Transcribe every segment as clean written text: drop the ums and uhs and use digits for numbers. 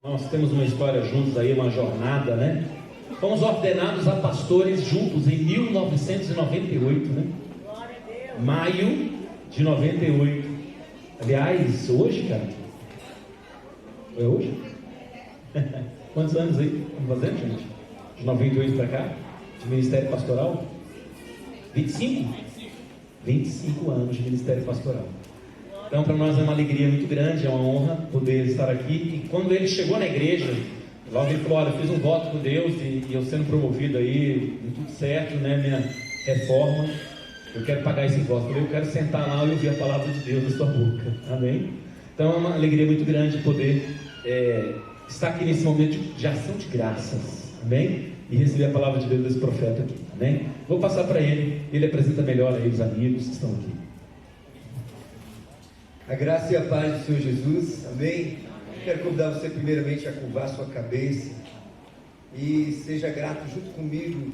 Nós temos uma história juntos aí, uma jornada, né? Fomos ordenados a pastores juntos em 1998, né? Maio de 98. Aliás, hoje, cara? É hoje? Quantos anos aí estamos fazendo, gente? De 98 para cá? De Ministério Pastoral? 25? 25 anos de Ministério Pastoral. Então, para nós é uma alegria muito grande, é uma honra poder estar aqui. E quando ele chegou na igreja, logo ele falou: olha, eu fiz um voto com Deus e eu sendo promovido aí, tudo certo, né? Minha reforma, eu quero pagar esse voto. Eu quero sentar lá e ouvir a palavra de Deus na sua boca. Amém? Então, é uma alegria muito grande poder estar aqui nesse momento de ação de graças. Amém? E receber a palavra de Deus desse profeta aqui. Amém? Vou passar para ele apresenta melhor aí os amigos que estão aqui. A graça e a paz do Senhor Jesus, amém? Quero convidar você primeiramente a curvar sua cabeça e seja grato junto comigo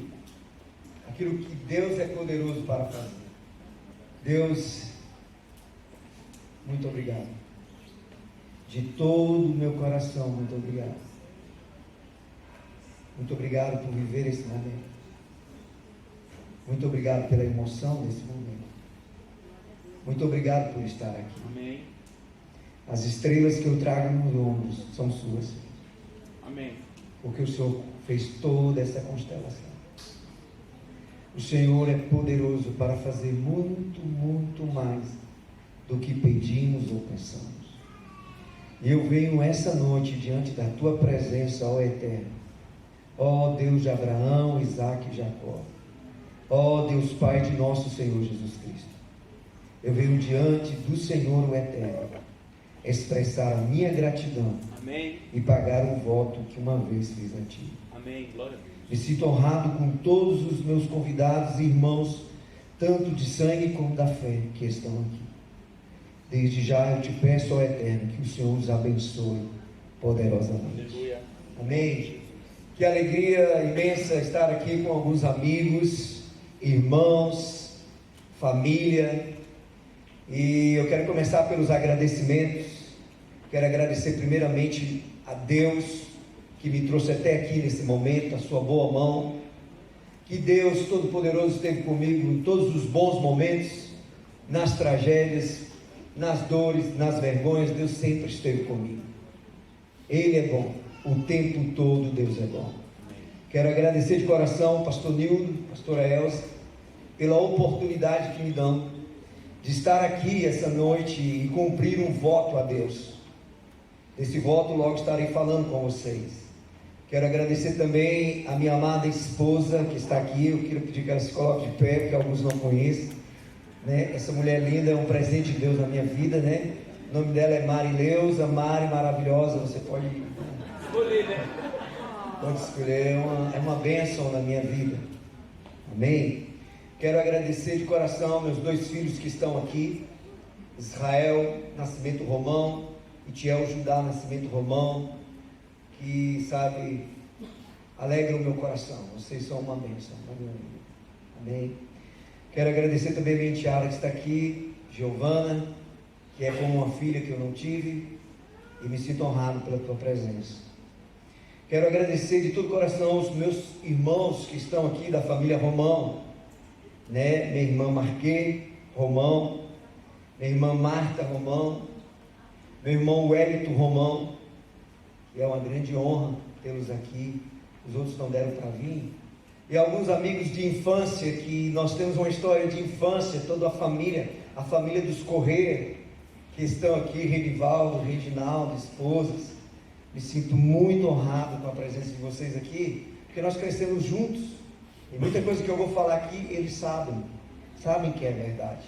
aquilo que Deus é poderoso para fazer. Deus, muito obrigado. De todo o meu coração, muito obrigado. Muito obrigado por viver esse momento. Muito obrigado pela emoção desse momento. Muito obrigado por estar aqui. Amém. As estrelas que eu trago nos ombros são suas. Amém. Porque o Senhor fez toda essa constelação. O Senhor é poderoso para fazer muito, muito mais do que pedimos ou pensamos. E eu venho essa noite diante da Tua presença, ó Eterno. Ó Deus de Abraão, Isaque e Jacó. Ó Deus Pai de nosso Senhor Jesus Cristo. Eu venho diante do Senhor, o Eterno, expressar a minha gratidão. Amém. E pagar um voto que uma vez fiz a Ti. Amém. Glória a Deus. Me sinto honrado com todos os meus convidados e irmãos, tanto de sangue como da fé, que estão aqui. Desde já eu te peço, ó Eterno, que o Senhor os abençoe poderosamente. Aleluia. Amém. Que alegria imensa estar aqui com alguns amigos, irmãos, família. E eu quero começar pelos agradecimentos. Quero agradecer primeiramente a Deus que me trouxe até aqui nesse momento, a sua boa mão. Que Deus Todo-Poderoso esteve comigo em todos os bons momentos, nas tragédias, nas dores, nas vergonhas. Deus sempre esteve comigo. Ele é bom, o tempo todo Deus é bom. Quero agradecer de coração, pastor Nildo, pastora Elza, pela oportunidade que me dão de estar aqui essa noite e cumprir um voto a Deus. Desse voto logo estarei falando com vocês. Quero agradecer também a minha amada esposa que está aqui. Eu quero pedir que ela se coloque de pé, porque alguns não conhecem, né? Essa mulher linda é um presente de Deus na minha vida, né? O nome dela é Marileusa. Mari, maravilhosa. Você pode Escolhi, né? pode escolher, é uma bênção na minha vida. Amém? Quero agradecer de coração meus dois filhos que estão aqui, Israel Nascimento Romão e Tiel Judá Nascimento Romão, que, sabe, alegram o meu coração. Vocês são uma bênção. Amém? Quero agradecer também a minha enteada que está aqui, Giovana, que é como uma filha que eu não tive, e me sinto honrado pela tua presença. Quero agradecer de todo o coração os meus irmãos que estão aqui da família Romão, né? Minha irmã Marquê Romão, minha irmã Marta Romão, meu irmão Wellington Romão, que é uma grande honra tê-los aqui. Os outros não deram para vir. E alguns amigos de infância, que nós temos uma história de infância, toda a família dos Correia, que estão aqui, Renivaldo, Reginaldo, esposas. Me sinto muito honrado com a presença de vocês aqui, porque nós crescemos juntos. E muita coisa que eu vou falar aqui, eles sabem que é verdade.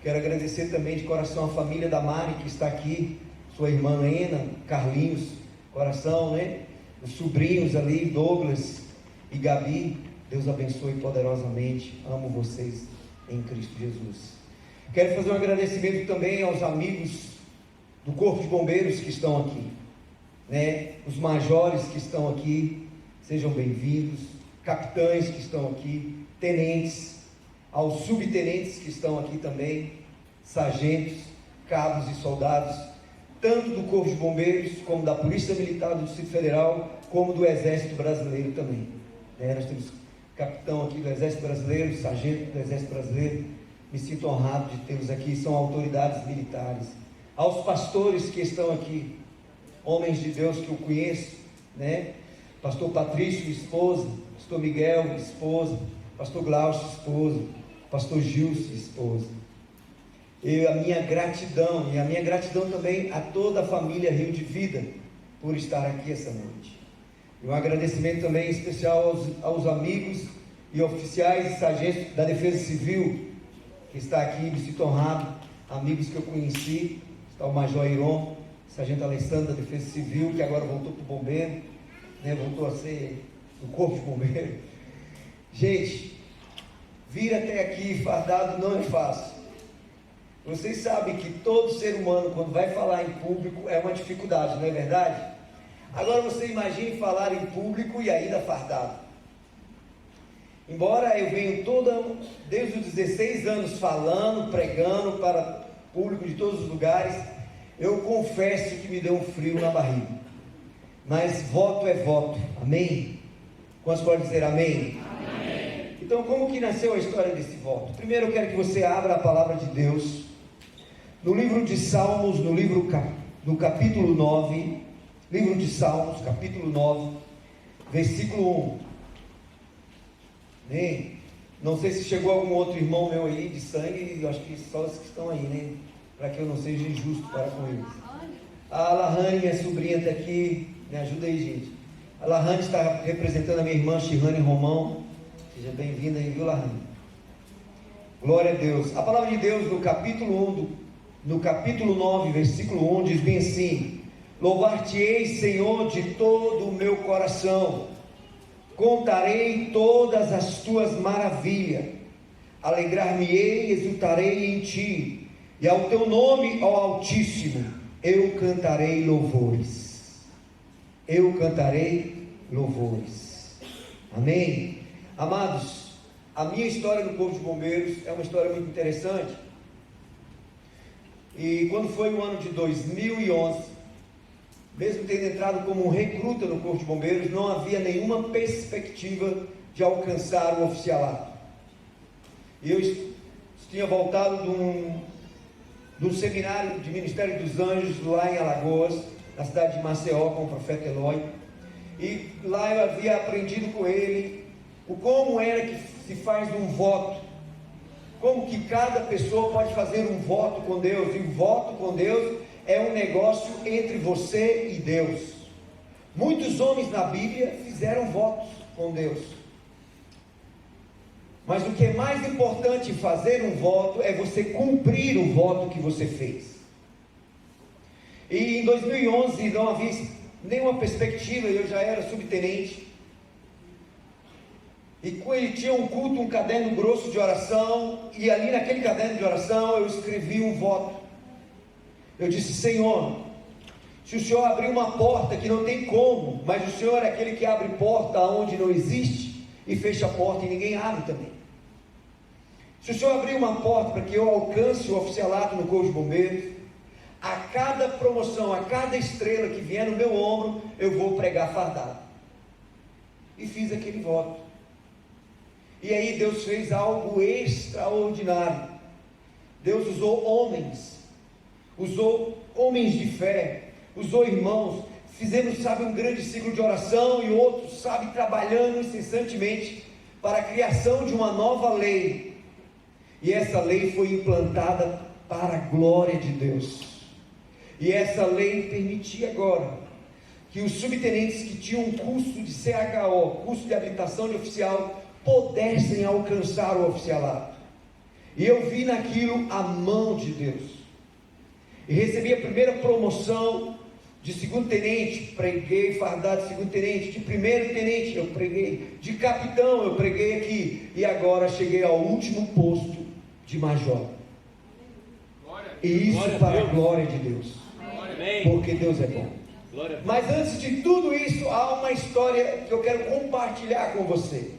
Quero agradecer também de coração a família da Mari, que está aqui, sua irmã Lena, Carlinhos, coração, né? Os sobrinhos ali, Douglas e Gabi. Deus abençoe poderosamente. Amo vocês em Cristo Jesus. Quero fazer um agradecimento também aos amigos do Corpo de Bombeiros que estão aqui, né? Os majores que estão aqui, sejam bem-vindos. Capitães que estão aqui, tenentes, aos subtenentes que estão aqui também, sargentos, cabos e soldados. tanto do Corpo de Bombeiros, como da Polícia Militar do Distrito Federal, como do Exército Brasileiro também. Nós temos capitão aqui do Exército Brasileiro, sargento do Exército Brasileiro. Me sinto honrado de tê-los aqui, são autoridades militares. Aos pastores que estão aqui, homens de Deus que eu conheço, né? Pastor Patrício, esposa, Pastor Miguel, esposa, Pastor Glaucio, esposa, Pastor Gilson, esposa. E a minha gratidão também a toda a família Rio de Vida por estar aqui essa noite. E um agradecimento também especial aos amigos e oficiais e sargentos da Defesa Civil que está aqui, me sinto honrado, amigos que eu conheci. Está o Major Iron, sargento Alessandro da Defesa Civil, que agora voltou para o bombeiro, né? Voltou a ser do Corpo de Bombeiro. Gente, vir até aqui fardado não é fácil. Vocês sabem que todo ser humano, quando vai falar em público, é uma dificuldade, não é verdade? Agora você imagine falar em público e ainda fardado. Embora eu venho desde os 16 anos falando, pregando para público de todos os lugares, eu confesso que me deu um frio na barriga. Mas voto é voto, amém? Quantos podem dizer amém? Amém. Então, como que nasceu a história desse voto? Primeiro eu quero que você abra a palavra de Deus no livro de Salmos, no capítulo 9, livro de Salmos, capítulo 9, versículo 1. Amém? Não sei se chegou algum outro irmão meu aí de sangue, eu acho que só os que estão aí, né? Para que eu não seja injusto para com eles. A Lahane, minha sobrinha, está aqui, me ajuda aí, gente. A Lahane está representando a minha irmã Shirlane Romão. Seja bem-vinda aí, viu, Lahane? Glória a Deus. A palavra de Deus no capítulo 9, versículo 1, diz bem assim: louvar-te-ei, Senhor, de todo o meu coração, contarei todas as tuas maravilhas, alegrar-me-ei, exultarei em ti, e ao teu nome, ó Altíssimo, eu cantarei louvores. Eu cantarei louvores. Amém? Amados, a minha história no Corpo de Bombeiros é uma história muito interessante. E quando foi o ano de 2011, mesmo tendo entrado como um recruta no Corpo de Bombeiros, não havia nenhuma perspectiva de alcançar o oficialato. E eu tinha voltado de um seminário de Ministério dos Anjos lá em Alagoas, na cidade de Maceió, com o profeta Eloy. E lá eu havia aprendido com ele como era que se faz um voto, como que cada pessoa pode fazer um voto com Deus. E o voto com Deus é um negócio entre você e Deus. Muitos homens na Bíblia fizeram votos com Deus, mas o que é mais importante fazer um voto é você cumprir o voto que você fez. E em 2011 não havia nenhuma perspectiva, eu já era subtenente, e com ele tinha um culto, um caderno grosso de oração, e ali naquele caderno de oração eu escrevi um voto. Eu disse: Senhor, se o Senhor abrir uma porta que não tem como, mas o Senhor é aquele que abre porta onde não existe, e fecha a porta e ninguém abre também. Se o Senhor abrir uma porta para que eu alcance o oficialato no Corpo de Bombeiros, a cada promoção, a cada estrela que vier no meu ombro, eu vou pregar fardado. E fiz aquele voto. E aí Deus fez algo extraordinário. Deus usou homens de fé, usou irmãos, fizemos, sabe, um grande ciclo de oração, e outros, sabe, trabalhando incessantemente para a criação de uma nova lei. E essa lei foi implantada para a glória de Deus. E essa lei permitia agora que os subtenentes que tinham um curso de CHO, curso de habilitação de oficial, pudessem alcançar o oficialato. E eu vi naquilo a mão de Deus. E recebi a primeira promoção de segundo tenente, preguei fardado de segundo tenente, de primeiro tenente eu preguei, de capitão eu preguei aqui, e agora cheguei ao último posto de major. E isso para a glória de Deus, porque Deus é bom. Mas antes de tudo isso, há uma história que eu quero compartilhar com você,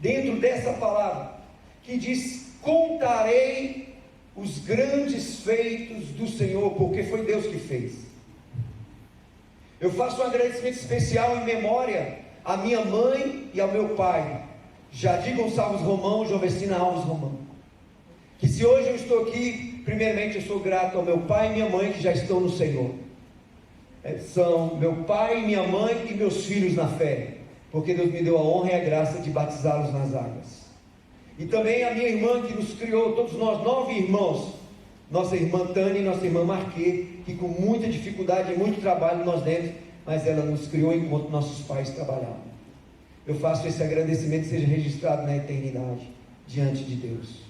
dentro dessa palavra, que diz: contarei os grandes feitos do Senhor, porque foi Deus que fez. Eu faço um agradecimento especial em memória à minha mãe e ao meu pai, Jadir Gonçalves Romão e Jovestina Alves Romão. Que se hoje eu estou aqui, primeiramente eu sou grato ao meu pai e minha mãe que já estão no Senhor. São meu pai, minha mãe e meus filhos na fé, porque Deus me deu a honra e a graça de batizá-los nas águas. E também a minha irmã que nos criou, todos nós 9 irmãos, nossa irmã Tânia e nossa irmã Marquê, que com muita dificuldade e muito trabalho nós demos, mas ela nos criou enquanto nossos pais trabalhavam. Eu faço esse agradecimento que seja registrado na eternidade, diante de Deus.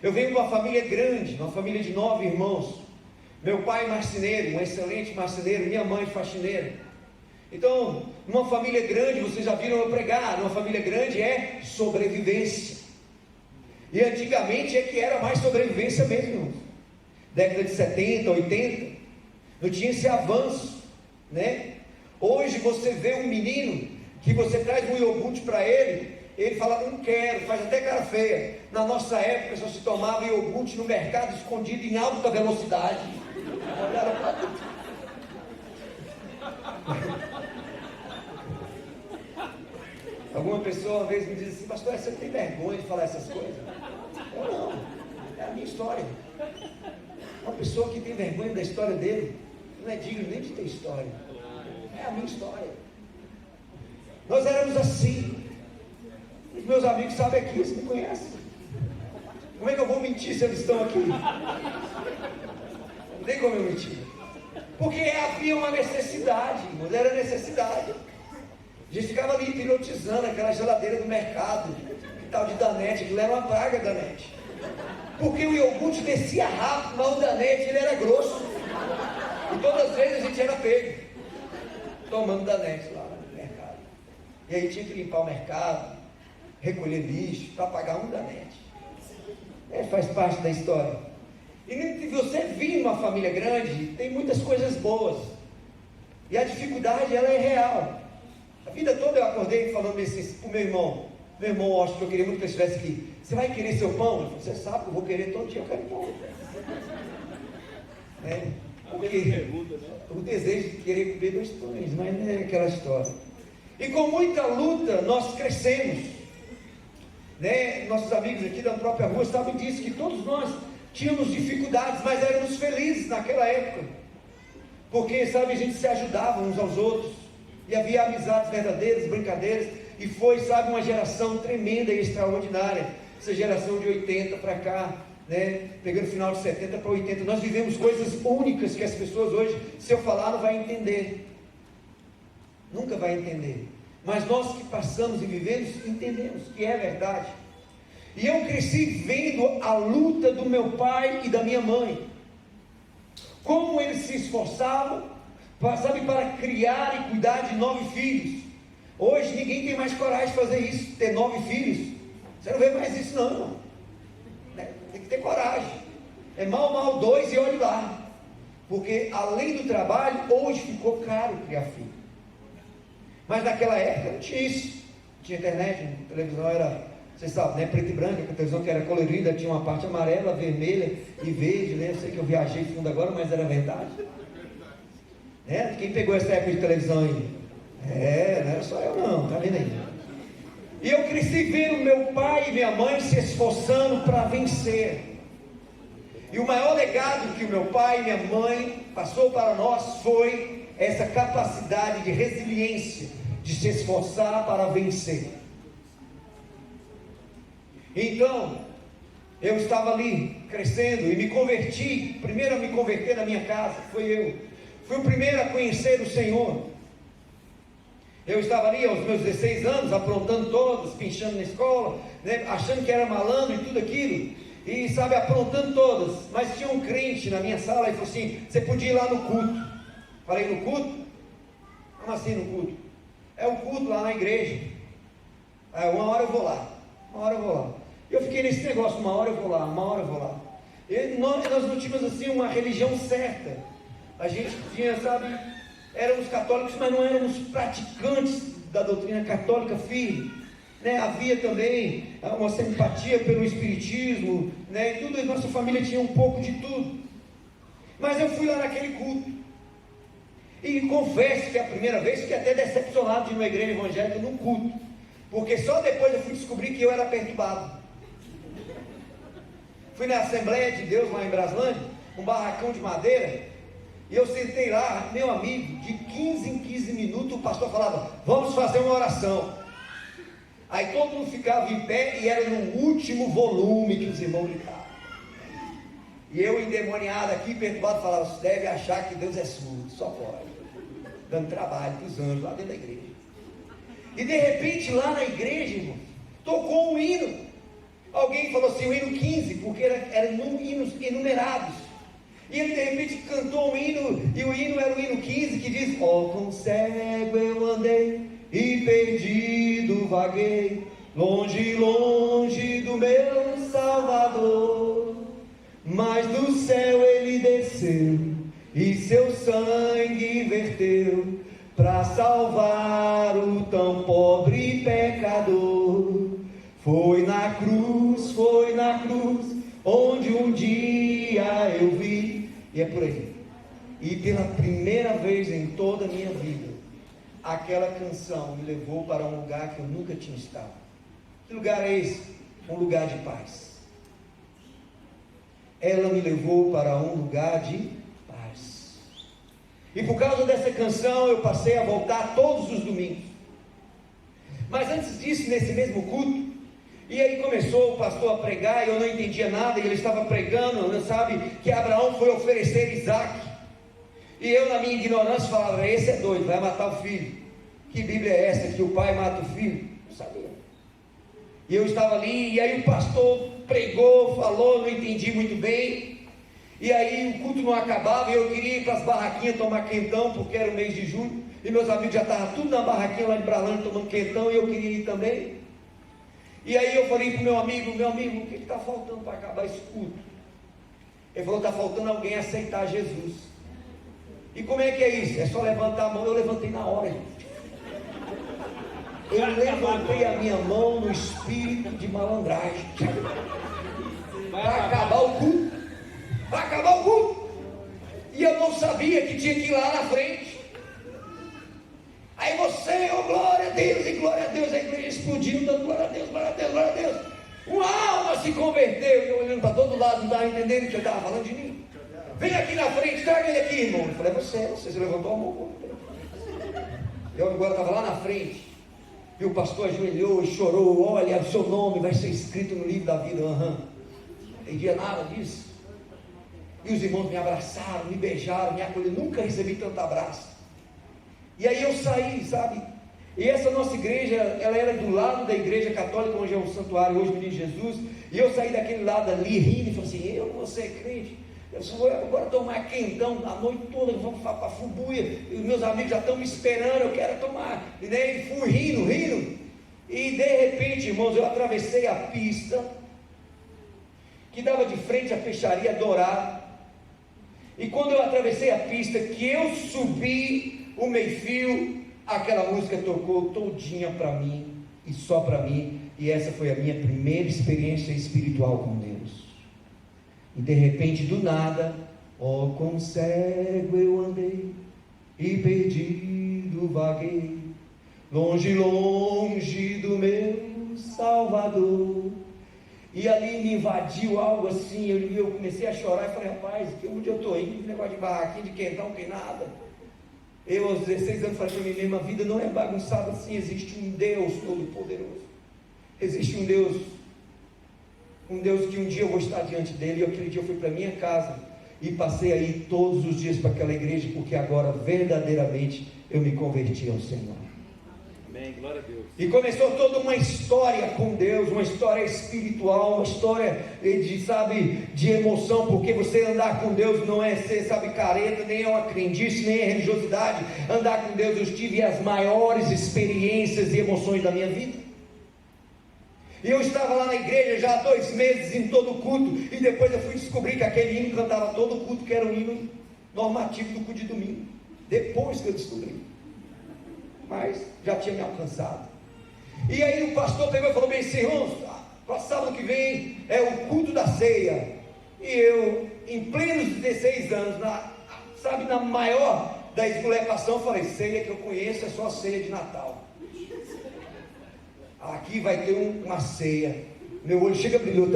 Eu venho de uma família grande, uma família de 9 irmãos. Meu pai marceneiro, um excelente marceneiro, minha mãe faxineira. Então, numa família grande, vocês já viram eu pregar, numa família grande é sobrevivência. E antigamente é que era mais sobrevivência mesmo, irmãos. Década de 70, 80, não tinha esse avanço, né? Hoje você vê um menino que você traz um iogurte para ele fala, não quero, faz até cara feia. Na nossa época só se tomava iogurte no mercado escondido em alta velocidade. Olharam para tudo. Alguma pessoa uma vez me disse assim, pastor, você tem vergonha de falar essas coisas? Eu não, é a minha história. Uma pessoa que tem vergonha da história dele, não é digno nem de ter história. É a minha história. Nós éramos assim. Os meus amigos sabem aqui, eles me conhecem. Como é que eu vou mentir se eles estão aqui? Não tem como eu mentir. Porque havia uma necessidade, irmãos, era necessidade. A gente ficava ali pilotizando aquela geladeira do mercado, que tal de Danete, que era uma praga Danete. Porque o iogurte descia rápido, mas o Danete ele era grosso. E todas as vezes a gente era pego, tomando Danete lá no mercado. E aí tinha que limpar o mercado, recolher lixo, para pagar um Danete. Faz parte da história. E você vir numa família grande, tem muitas coisas boas. E a dificuldade, ela é real. A vida toda eu acordei falando assim para o meu irmão. Meu irmão, acho que eu queria muito que ele estivesse aqui. Você vai querer seu pão? Ele falou, você sabe que eu vou querer todo dia, eu quero pão. Porque o desejo de querer comer 2 pães, mas não é aquela história. E com muita luta, nós crescemos. Nossos amigos aqui da própria rua sabem disso, que todos nós tínhamos dificuldades, mas éramos felizes naquela época. Porque, sabe, a gente se ajudava uns aos outros. E havia amizades verdadeiras, brincadeiras, e foi, sabe, uma geração tremenda e extraordinária, essa geração de 80 para cá, pegando o final de 70 para 80, nós vivemos coisas únicas que as pessoas hoje, se eu falar, não vai entender, nunca vai entender, mas nós que passamos e vivemos, entendemos que é verdade. E eu cresci vendo a luta do meu pai e da minha mãe, como eles se esforçavam, para criar e cuidar de 9 filhos. Hoje ninguém tem mais coragem de fazer isso, ter 9 filhos. Você não vê mais isso não, irmão. Tem que ter coragem. É mal 2 e olhe lá. Porque além do trabalho, hoje ficou caro criar filho. Mas naquela época não tinha isso. Não tinha internet, a televisão era, vocês sabem, preto e branco, a televisão que era colorida, tinha uma parte amarela, vermelha e verde, Eu sei que eu viajei fundo agora, mas era verdade. Quem pegou essa época de televisão aí? Não era só eu não, tá vendo aí? E eu cresci vendo meu pai e minha mãe se esforçando para vencer. E o maior legado que o meu pai e minha mãe passou para nós foi essa capacidade de resiliência, de se esforçar para vencer. Então, eu estava ali crescendo e me converti. Primeiro a me converter na minha casa fui eu. Fui o primeiro a conhecer o Senhor. Eu estava ali aos meus 16 anos, aprontando todas, pinchando na escola, achando que era malandro e tudo aquilo, e sabe, aprontando todas, mas tinha um crente na minha sala e falou assim, você podia ir lá no culto. Falei, no culto? Como assim no culto? É o culto lá na igreja. Uma hora eu vou lá. Eu fiquei nesse negócio, uma hora eu vou lá. E nós não tínhamos assim uma religião certa. A gente tinha, sabe, éramos católicos, mas não éramos praticantes da doutrina católica firme. né? Havia também uma simpatia pelo espiritismo, né? E tudo, nossa família tinha um pouco de tudo. Mas eu fui lá naquele culto, e confesso que a primeira vez fiquei até decepcionado de ir numa igreja evangélica num culto, porque só depois eu fui descobrir que eu era perturbado. Fui na Assembleia de Deus lá em Braslândia, um barracão de madeira, e eu sentei lá, meu amigo, de 15 em 15 minutos o pastor falava, vamos fazer uma oração. Aí todo mundo ficava em pé, e era no último volume que os irmãos gritavam. E eu, endemoniado aqui, perturbado, falava, você deve achar que Deus é surdo, só pode. Dando trabalho para os anjos lá dentro da igreja. E de repente, lá na igreja, irmão, tocou um hino. Alguém falou assim, o hino 15, porque eram hinos enumerados. E ele de repente cantou um hino, e o hino era o hino 15, que diz, com cego eu andei, e perdido vaguei, longe, longe do meu Salvador. Mas do céu ele desceu, e seu sangue verteu, para salvar o tão pobre pecador. Foi na cruz, onde um dia eu vi, e é por aí. E pela primeira vez em toda a minha vida, aquela canção me levou para um lugar que eu nunca tinha estado. Que lugar é esse? Um lugar de paz. Ela me levou para um lugar de paz. E por causa dessa canção eu passei a voltar todos os domingos. Mas antes disso, nesse mesmo culto, e aí começou o pastor a pregar, e eu não entendia nada, e ele estava pregando, sabe, que Abraão foi oferecer Isaac. E eu, na minha ignorância, falava, esse é doido, vai matar o filho. Que Bíblia é essa que o pai mata o filho? Não sabia. E eu estava ali, e aí o pastor pregou, falou, não entendi muito bem. E aí o culto não acabava, e eu queria ir para as barraquinhas tomar quentão, porque era o mês de julho, e meus amigos já estavam tudo na barraquinha lá de Bralândia tomando quentão, e eu queria ir também. E aí eu falei para o meu amigo, o que está faltando para acabar esse culto? Ele falou, está faltando alguém aceitar Jesus. E como é que é isso? É só levantar a mão. Eu levantei na hora, gente. Eu levantei a minha mão no espírito de malandragem. Vai acabar o culto. Vai acabar o culto. E eu não sabia que tinha que ir lá na frente. Aí você, oh glória a Deus, e glória a Deus, a igreja explodiu, dando glória a Deus, glória a Deus, glória a Deus. Uma alma se converteu, e eu olhando para todo lado, não estava entendendo que ele estava falando de mim. Vem aqui na frente, traga ele aqui, irmão. Eu falei, você se levantou a mão. Eu agora estava lá na frente, e o pastor ajoelhou e chorou, olha, o seu nome vai ser escrito no livro da vida, Não entendia nada disso. E os irmãos me abraçaram, me beijaram, me acolheram, nunca recebi tanto abraço. E aí eu saí, sabe? E essa nossa igreja, ela era do lado da igreja católica, onde é o santuário hoje, Menino Jesus. E eu saí daquele lado ali, rindo, e falei assim, eu não vou ser crente. Eu vou agora tomar quentão a noite toda, vamos para Fubuia. E os meus amigos já estão me esperando, eu quero tomar. E daí fui rindo. E de repente, irmãos, eu atravessei a pista, que dava de frente à peixaria Dourado. E quando eu atravessei a pista, que eu subi o meio-fio, aquela música tocou todinha para mim, e só para mim, e essa foi a minha primeira experiência espiritual com Deus. E de repente, do nada, com cego eu andei, e perdido vaguei, longe, longe do meu Salvador. E ali me invadiu algo assim, eu comecei a chorar, e falei, rapaz, onde eu estou indo? Negócio de barraquinha, de quentão, não tem nada. Eu aos 16 anos falei para mim mesmo, a vida não é bagunçada assim, existe um Deus todo-poderoso, existe um Deus que um dia eu vou estar diante dele. E aquele dia eu fui para minha casa, e passei aí todos os dias para aquela igreja, porque agora verdadeiramente eu me converti ao Senhor. Amém, glória a Deus. E começou toda uma história com Deus, uma história espiritual, uma história de emoção, porque você andar com Deus não é ser, careta, nem é uma crendice, nem é religiosidade. Andar com Deus, eu tive as maiores experiências e emoções da minha vida. E eu estava lá na igreja já há 2 meses, em todo culto, e depois eu fui descobrir que aquele hino cantava todo culto, que era um hino normativo do culto de domingo, depois que eu descobri. Mas já tinha me alcançado. E aí o pastor pegou e falou bem assim: para sábado que vem é o culto da ceia. E eu, em plenos 16 anos, na maior da esmolepação, falei: ceia que eu conheço é só a ceia de Natal. Aqui vai ter uma ceia. Meu olho chega, brilhou.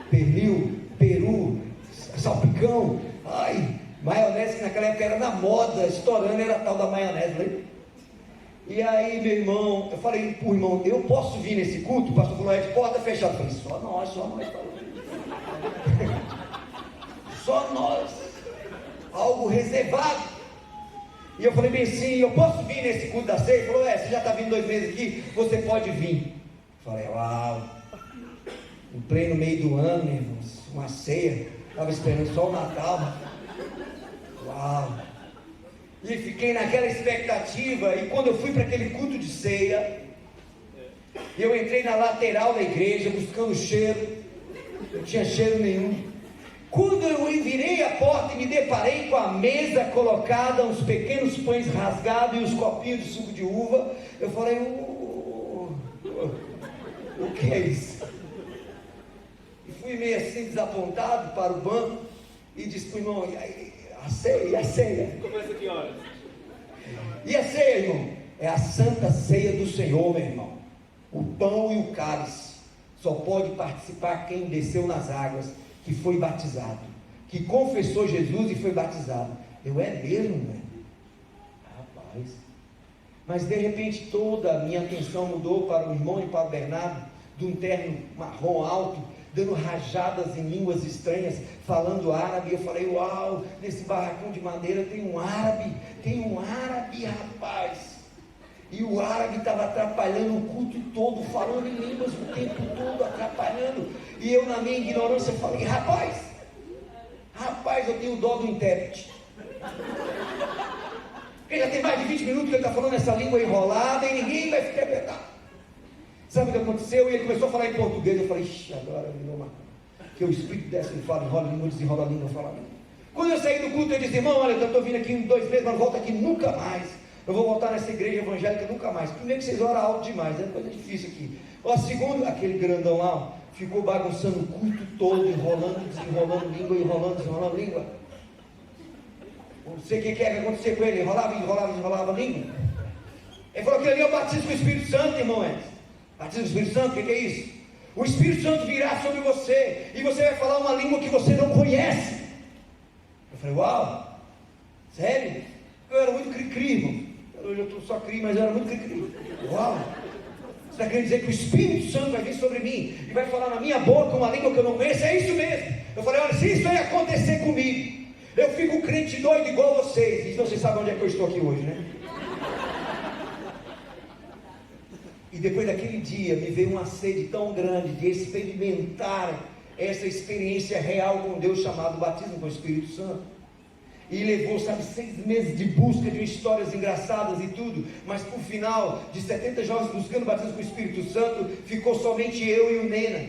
Pernil, peru, salpicão, ai, maionese, que naquela época era na moda, estourando, era a tal da maionese, né? E aí, meu irmão, eu falei pro irmão: eu posso vir nesse culto? O pastor falou: é de porta fechada. Eu falei: só nós. Só nós, algo reservado. E eu falei bem assim: eu posso vir nesse culto da ceia? Ele falou: você já está vindo 2 meses aqui, você pode vir. Eu falei: uau, em pleno meio do ano, irmãos, uma ceia, estava esperando só o Natal. Uau. E fiquei naquela expectativa. E quando eu fui para aquele culto de ceia, eu entrei na lateral da igreja buscando cheiro, não tinha cheiro nenhum. Quando eu virei a porta e me deparei com a mesa colocada, uns pequenos pães rasgados e uns copinhos de suco de uva, eu falei: o que é isso? E fui meio assim desapontado para o banco e disse para o irmão: a ceia? Começa que horas? E a ceia, irmão? É a santa ceia do Senhor, meu irmão. O pão e o cálice só pode participar quem desceu nas águas, que foi batizado, que confessou Jesus e foi batizado. Eu é mesmo, né? Rapaz. Mas de repente toda a minha atenção mudou para o irmão e para o Bernardo, de um terno marrom alto, dando rajadas em línguas estranhas, falando árabe. Eu falei: uau, nesse barracão de madeira tem um árabe, rapaz. E o árabe estava atrapalhando o culto todo, falando em línguas o tempo todo, atrapalhando. E eu, na minha ignorância, falei: rapaz, eu tenho dó do intérprete. Porque já tem mais de 20 minutos que ele está falando essa língua enrolada e ninguém vai interpretar. Sabe o que aconteceu? E ele começou a falar em português. Eu falei: ixi, agora virou uma... que o Espírito desce e fala, enrola a língua, desenrola a língua, fala a língua. Quando eu saí do culto, eu disse: irmão, olha, eu estou vindo aqui em 2 meses, mas não volto aqui nunca mais. Eu vou voltar nessa igreja evangélica nunca mais. Primeiro que vocês oram alto demais, é coisa difícil aqui. O segundo, aquele grandão lá, ficou bagunçando o culto todo, enrolando, desenrolando língua, enrolando, desenrolando língua. Não sei o que é que acontecer com ele, enrolava a língua. Ele falou: aquilo ali é o batismo com o Espírito Santo, irmão. Batismo com o Espírito Santo, o que é isso? O Espírito Santo virá sobre você, e você vai falar uma língua que você não conhece. Eu falei: uau, sério? Eu era muito cri-cri, irmão. Hoje eu estou só cri, mas eu era muito cri-cri. Uau! Você está querendo dizer que o Espírito Santo vai vir sobre mim e vai falar na minha boca uma língua que eu não conheço? É isso mesmo. Eu falei: olha, se isso aí acontecer comigo, eu fico crente doido igual vocês. E vocês sabem onde é que eu estou aqui hoje, né? E depois daquele dia me veio uma sede tão grande de experimentar essa experiência real com Deus, chamado batismo com o Espírito Santo. E levou, 6 meses de busca de histórias engraçadas e tudo, mas por final de 70 jovens buscando batismo com o Espírito Santo, ficou somente eu e o Nena.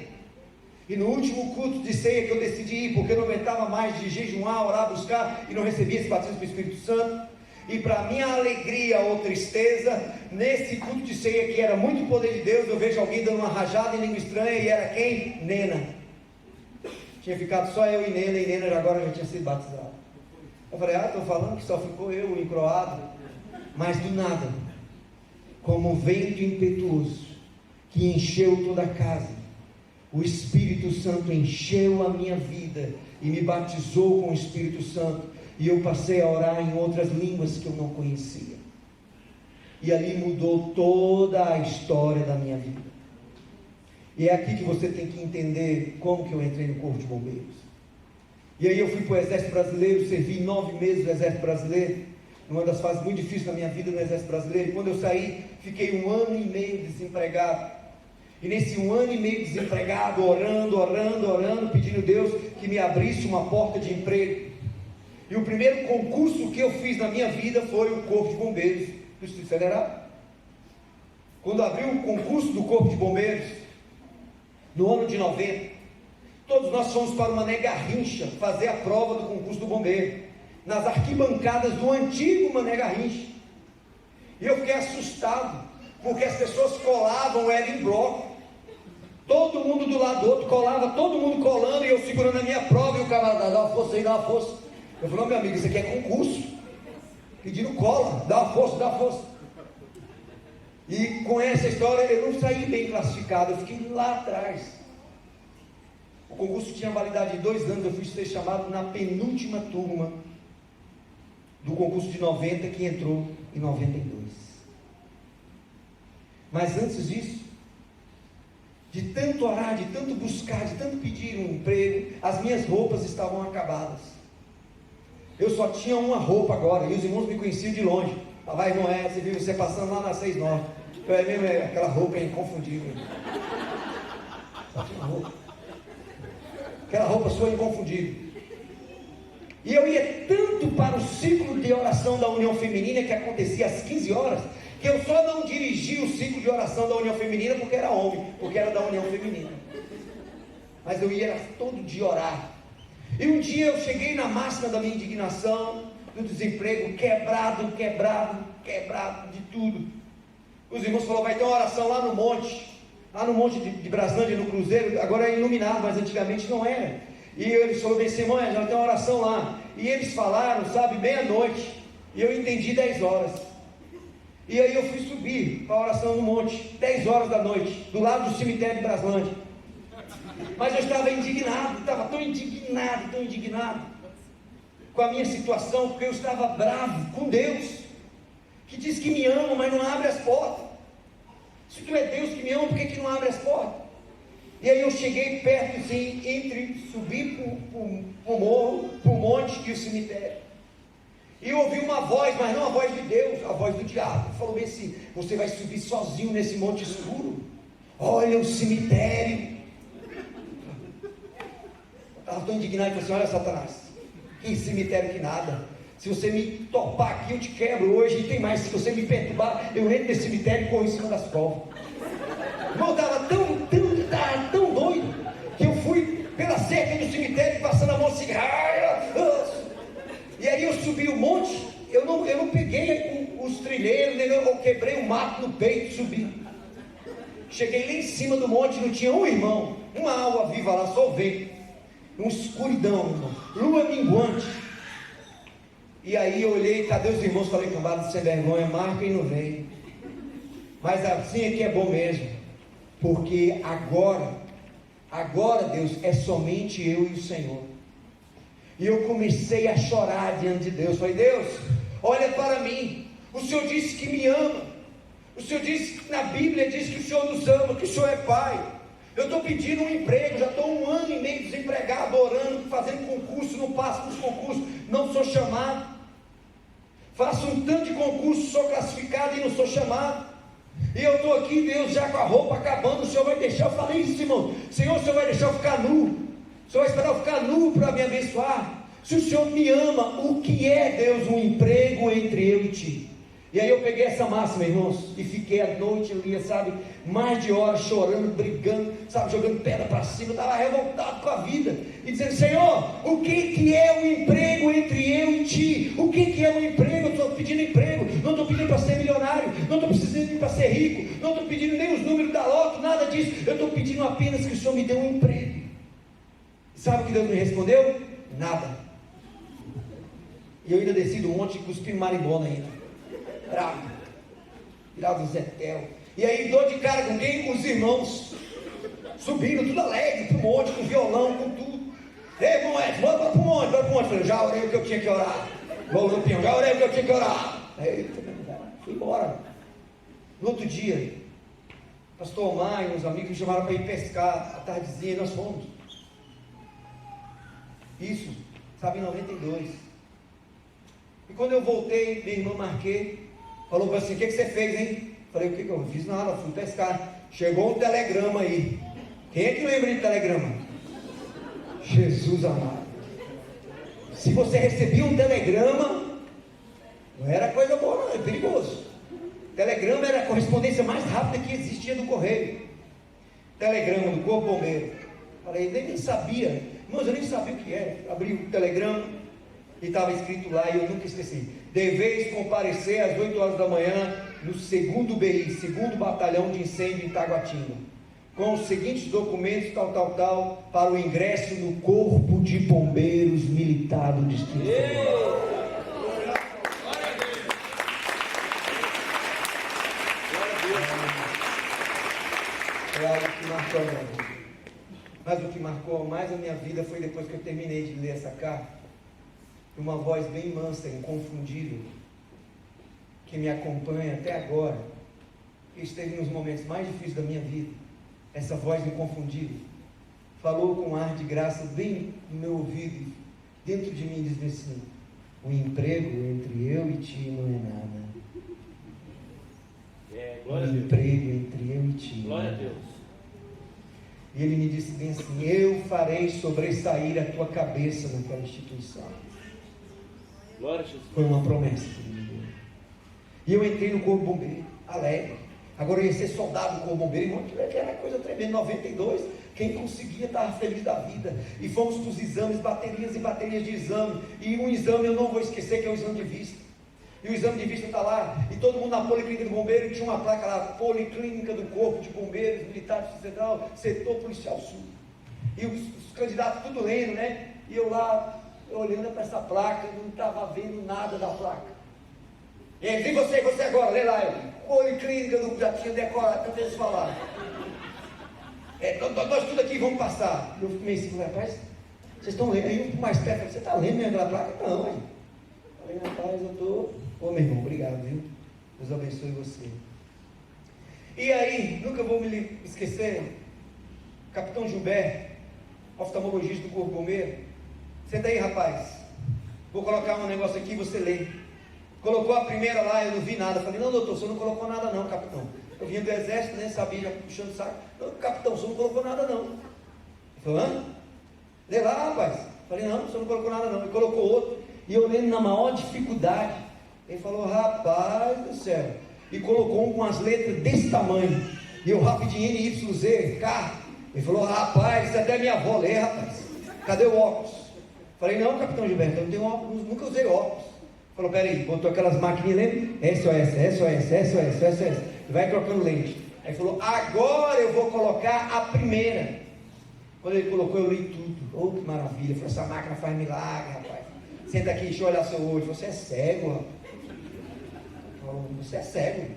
E no último culto de ceia que eu decidi ir, porque eu não aguentava mais de jejuar, orar, buscar, e não recebia esse batismo com o Espírito Santo, e para minha alegria ou tristeza, nesse culto de ceia que era muito poder de Deus, eu vejo alguém dando uma rajada em língua estranha, e era quem? Nena. Tinha ficado só eu e Nena agora já tinha sido batizado. Eu falei: estou falando que só ficou eu, o encroado. Mas do nada, como um vento impetuoso que encheu toda a casa, o Espírito Santo encheu a minha vida e me batizou com o Espírito Santo, e eu passei a orar em outras línguas que eu não conhecia, e ali mudou toda a história da minha vida. E é aqui que você tem que entender como que eu entrei no Corpo de Bombeiros. E aí eu fui para o Exército Brasileiro, servi 9 meses no Exército Brasileiro, numa das fases muito difíceis da minha vida no Exército Brasileiro. E quando eu saí, fiquei 1 ano e meio desempregado. E nesse 1 ano e meio desempregado, orando, pedindo a Deus que me abrisse uma porta de emprego. E o primeiro concurso que eu fiz na minha vida foi o Corpo de Bombeiros do Distrito Federal. Quando abriu o concurso do Corpo de Bombeiros, no ano de 90, todos nós fomos para o Mané Garrincha fazer a prova do concurso do bombeiro, nas arquibancadas do antigo Mané Garrincha. E eu fiquei assustado, porque as pessoas colavam ela em bloco. Todo mundo do lado do outro colava, todo mundo colando, e eu segurando a minha prova, e o camarada, dá uma força aí, dá uma força. Eu falei, não, meu amigo, isso aqui é concurso. Pedindo cola, dá uma força, dá uma força. E com essa história, eu não saí bem classificado, eu fiquei lá atrás. O concurso tinha validade de 2 anos, eu fui ser chamado na penúltima turma do concurso de 90, que entrou em 92. Mas antes disso, de tanto orar, de tanto buscar, de tanto pedir um emprego, as minhas roupas estavam acabadas. Eu só tinha uma roupa agora, e os irmãos me conheciam de longe. Vai, irmão, você viu você passando lá na 6 Norte. É mesmo, aquela roupa é inconfundível. Só tinha uma roupa. Aquela roupa sua é inconfundível. E eu ia tanto para o ciclo de oração da União Feminina, que acontecia às 15 horas, que eu só não dirigi o ciclo de oração da União Feminina porque era homem, porque era da União Feminina. Mas eu ia todo dia orar. E um dia eu cheguei na máxima da minha indignação, do desemprego, quebrado de tudo. Os irmãos falaram, vai ter uma oração lá no monte de Braslândia, no Cruzeiro, agora é iluminado, mas antigamente não era. E eles falaram bem assim, irmão, já tem uma oração lá. E eles falaram, sabe, meia-noite, e eu entendi 10 horas. E aí eu fui subir para a oração no monte, 10 horas da noite, do lado do cemitério de Braslândia. Mas eu estava indignado, estava tão indignado com a minha situação, porque eu estava bravo com Deus, que diz que me ama, mas não abre as portas. Se tu é Deus que me ama, por que não abre as portas? E aí eu cheguei perto, assim, entre subir para o morro, para o monte e o cemitério. E eu ouvi uma voz, mas não a voz de Deus, a voz do diabo. Falou bem assim, você vai subir sozinho nesse monte escuro? Olha o cemitério. Eu estava tão indignado, e falei assim, olha Satanás, que cemitério que nada. Se você me topar aqui, eu te quebro hoje. E tem mais, se você me perturbar, eu entro nesse cemitério e corro em cima das covas. Eu estava tão doido, que eu fui pela cerca do cemitério, passando a mão assim, e aí eu subi o monte, eu não peguei os trilheiros, eu quebrei o mato no peito e subi. Cheguei lá em cima do monte, não tinha um irmão, uma alma viva lá, só o vento, uma escuridão, irmão, lua minguante. E aí eu olhei, cadê os irmãos? Falei, cambada sem vergonha, marca e não vem. Mas assim aqui é bom mesmo, porque agora Deus, é somente eu e o Senhor. E eu comecei a chorar diante de Deus. Falei, Deus, olha para mim, o Senhor disse que me ama, o Senhor disse, na Bíblia diz que o Senhor nos ama, que o Senhor é Pai. Eu estou pedindo um emprego, já estou 1 ano e meio desempregado, orando, fazendo concurso, não passo nos concursos, não sou chamado. Faço um tanto de concurso, sou classificado e não sou chamado. E eu estou aqui, Deus, já com a roupa acabando, o Senhor vai deixar, eu falei isso, irmão, Senhor, o Senhor vai deixar eu ficar nu, o Senhor vai esperar eu ficar nu para me abençoar? Se o Senhor me ama, o que é, Deus, um emprego entre eu e ti? E aí eu peguei essa máxima, irmãos, e fiquei a noite, eu ia, sabe, mais de horas chorando, brigando, sabe, jogando pedra para cima, estava revoltado com a vida, e dizendo, Senhor, o que é um emprego entre eu e ti? O que é um emprego? Eu estou pedindo emprego, não estou pedindo para ser milionário, não estou precisando para ser rico, não estou pedindo nem os números da loto, nada disso, eu estou pedindo apenas que o Senhor me dê um emprego. Sabe o que Deus me respondeu? Nada. E eu ainda desci do monte e cuspi marimbondo ainda, bravo, virado do Zetel. E aí dou de cara com quem? Com os irmãos, subindo tudo alegre pro monte, com violão, com tudo. Ei, irmão Edson, bora pro monte, bora pro monte. Falei, já orei o que eu tinha que orar. Igual o Lampião, já orei o que eu tinha que orar. Aí fui embora. No outro dia, pastor Omar e uns amigos me chamaram para ir pescar à tardezinha, e nós fomos. Isso, sabe, em 92. E quando eu voltei, minha irmã Marquei falou assim, o que você fez, hein? Falei, o que eu fiz? Nada, fui pescar. Chegou um telegrama aí. Quem é que lembra de telegrama? Jesus amado. Se você recebia um telegrama, não era coisa boa não, é perigoso. Telegrama era a correspondência mais rápida que existia do correio. Telegrama do Corpo Bombeiro. Falei, nem sabia. Irmãos, eu nem sabia o que era. Abri o telegrama e estava escrito lá, e eu nunca esqueci. deveis comparecer às 8 horas da manhã no 2º BI, 2º Batalhão de Incêndio em Taguatinga, com os seguintes documentos, para o ingresso no Corpo de Bombeiros Militar do Distrito Federal. É algo que marcou a minha vida. Mas o que marcou mais a minha vida foi depois que eu terminei de ler essa carta, uma voz bem mansa, inconfundível, que me acompanha até agora, que esteve nos momentos mais difíceis da minha vida. Essa voz inconfundível falou com um ar de graça bem no meu ouvido, dentro de mim, dizendo assim: o emprego entre eu e ti não é nada. Glória o a Deus. emprego entre eu e ti. Glória a Deus. E ele me disse bem assim: eu farei sobressair a tua cabeça naquela instituição. Glória a Jesus. Foi uma promessa que ele me deu. E eu entrei no Corpo Bombeiro, alegre. Agora eu ia ser soldado do Corpo Bombeiro, irmão, aquilo era coisa tremenda. 92, quem conseguia estava feliz da vida. E fomos para os exames, baterias e baterias de exame. E um exame eu não vou esquecer, que é o exame de vista. E o exame de vista está lá, e todo mundo na Policlínica do Bombeiro, tinha uma placa lá: Policlínica do Corpo de Bombeiros Militares Federal, Setor Policial Sul. E os candidatos tudo lendo, né? E eu lá, olhando para essa placa, não estava vendo nada da placa. E aí, você agora, lê lá, Policlínica do... Já tinha decorado, tantas vezes falar. Nós tudo aqui vamos passar. Eu fiquei meio assim, rapaz, vocês estão lendo? Aí um mais perto, você está lendo mesmo aquela placa? Não, hein? Falei, rapaz, eu estou... Ô meu irmão, obrigado, viu? Deus abençoe você. E aí, nunca vou me esquecer, Capitão Gilberto, oftalmologista do Corpo Bombeiro. Senta aí, rapaz, vou colocar um negócio aqui, você lê. Colocou a primeira lá, eu não vi nada. Falei: não, doutor, você não colocou nada não, capitão. Eu vinha do exército, nem sabia, já puxando o saco. Não, capitão, você não colocou nada não. Ele falou: hã? Lê lá, rapaz. Falei: não, você não colocou nada não. Ele colocou outro, e eu lendo na maior dificuldade. Ele falou: rapaz do céu. E colocou um com as letras desse tamanho. E eu rapidinho, NYZ, K. Ele falou: rapaz, isso até minha avó lê, rapaz. Cadê o óculos? Falei: não, capitão Gilberto, eu não tenho óculos, nunca usei óculos. Falou: peraí, botou aquelas máquinas, lembra? SOS. E vai trocando lente. Aí falou: agora eu vou colocar a primeira. Quando ele colocou, eu li tudo. Oh, que maravilha. Falou: essa máquina faz milagre, rapaz. Senta aqui, deixa eu olhar seu olho. Você é cego, rapaz. Você é cego.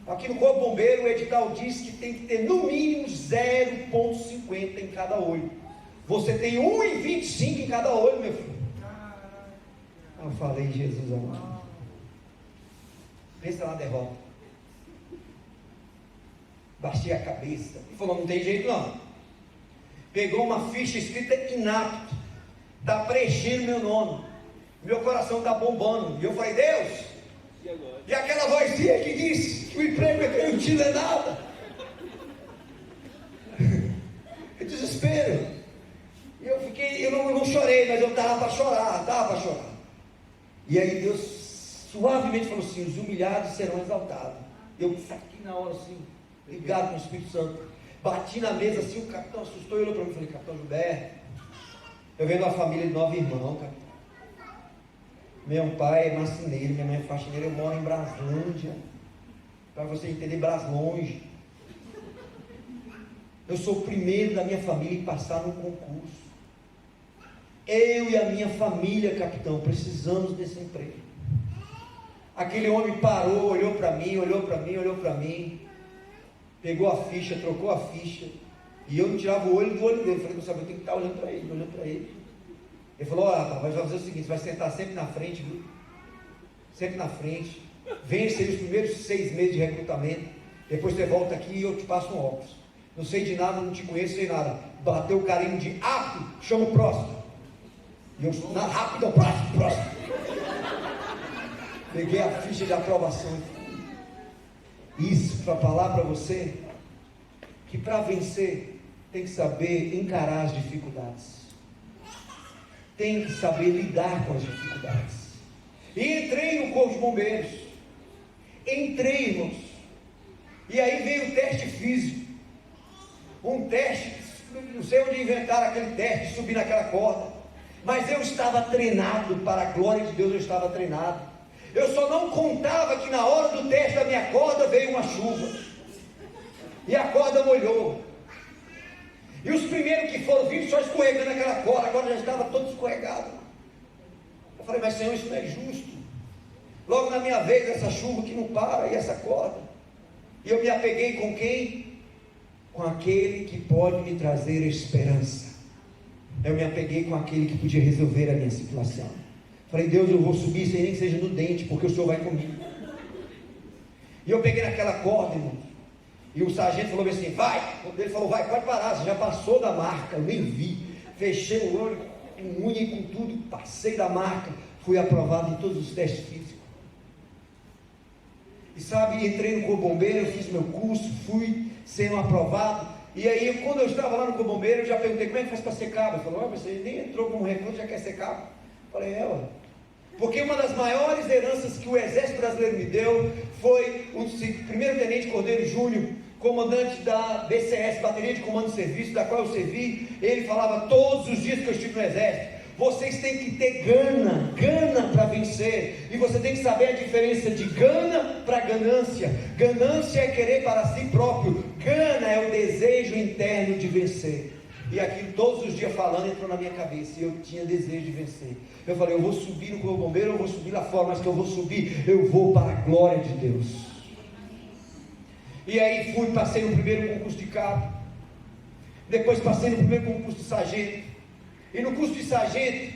Aqui no Corpo Bombeiro, o edital diz que tem que ter no mínimo 0,50 em cada olho. Você tem 1,25 em cada olho, meu filho. Eu falei: Jesus amado. Pensa na derrota. Baixei a cabeça. Ele falou: não tem jeito não. Pegou uma ficha escrita inapto. Está preenchendo meu nome. Meu coração está bombando. E eu falei: Deus. E aquela vozinha que disse que o emprego é não tinha nada. Desespero. E eu fiquei, eu não chorei, mas eu estava para chorar, E aí Deus suavemente falou assim: os humilhados serão exaltados. Eu saquei na hora assim, ligado com o Espírito Santo. Bati na mesa assim, o capitão assustou e olhou para mim e falei: capitão Gilberto, eu venho de uma família de 9 irmãos, capitão. Meu pai é marceneiro, minha mãe é faxineira, eu moro em Braslândia. Para você entender, Braslonge. Eu sou o primeiro da minha família a passar no concurso. Eu e a minha família, capitão, precisamos desse emprego. Aquele homem parou, olhou para mim, pegou a ficha, trocou a ficha, e eu não tirava o olho do olho dele. Falei: não sabe, eu tenho que estar olhando para ele, Ele falou: ó, rapaz, vai fazer o seguinte, você vai sentar sempre na frente, viu? Sempre na frente. Vence os primeiros 6 meses de recrutamento. Depois você volta aqui e eu te passo um óculos. Não sei de nada, não te conheço, sei nada. Bateu o carinho de apto, chama o próximo. E eu, rápido, próximo. Peguei a ficha de aprovação. Isso para falar para você que para vencer tem que saber encarar as dificuldades. Tem que saber lidar com as dificuldades. E entrei no Corpo de Bombeiros. Entrei, irmãos. E aí veio o teste físico. Um teste, não sei onde inventaram aquele teste, subir naquela corda. mas eu estava treinado, para a glória de Deus eu estava treinado. Eu só não contava que na hora do teste da minha corda veio uma chuva, e a corda molhou, e os primeiros que foram vindo só escorregando aquela corda, agora já estava todo escorregado. Eu falei, mas Senhor, isso não é justo. Logo na minha vez, essa chuva que não para, e essa corda. E eu me apeguei com quem? Com aquele que pode me trazer esperança. Eu me apeguei com aquele que podia resolver a minha situação. Falei, Deus, eu vou subir, sem nem que seja no dente, porque o Senhor vai comigo. E eu peguei naquela corda, irmão. E o sargento falou assim, vai. Ele falou, vai, pode parar, você já passou da marca. Eu nem vi. Fechei o olho, com unha e com tudo, passei da marca. Fui aprovado em todos os testes físicos. E sabe, entrei no Corpo Bombeiro, fiz meu curso, fui sendo aprovado. E aí, quando eu estava lá no Corpo Bombeiro, eu já perguntei, como é que faz para ser cabo? Ele falou, você nem entrou como recruta, já quer ser cabo? Eu falei, ué. Porque uma das maiores heranças que o Exército Brasileiro me deu foi o primeiro-tenente Cordeiro Júnior, comandante da BCS, Bateria de Comando e Serviço, da qual eu servi. Ele falava todos os dias que eu estive no Exército, vocês têm que ter gana para vencer, e você tem que saber a diferença de gana para ganância. Ganância é querer para si próprio, gana é o desejo interno de vencer. E aquilo todos os dias falando entrou na minha cabeça, e eu tinha desejo de vencer. Eu falei, eu vou subir no Corpo Bombeiro, eu vou subir lá fora, mas que eu vou subir, eu vou para a glória de Deus. E aí passei no primeiro concurso de cabo, depois passei no primeiro concurso de sargento, e no curso de sargento,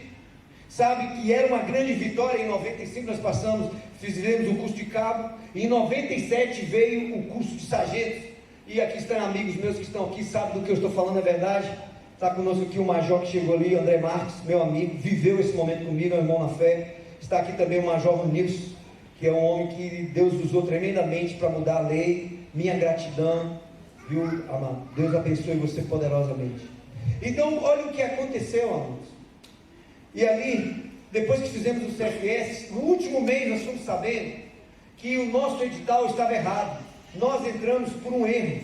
sabe que era uma grande vitória. Em 95 nós fizemos o curso de cabo, e em 97 veio o curso de sargento. E aqui estão amigos meus que estão aqui, sabem do que eu estou falando, é verdade. Está conosco aqui o major que chegou ali, André Marques, meu amigo, viveu esse momento comigo, meu irmão na fé. Está aqui também o major Ronilson, que é um homem que Deus usou tremendamente para mudar a lei. Minha gratidão, viu, amado? Deus abençoe você poderosamente. Então, olha o que aconteceu, amados. E ali, depois que fizemos o CFS, no último mês nós fomos sabendo que o nosso edital estava errado. Nós entramos por um erro.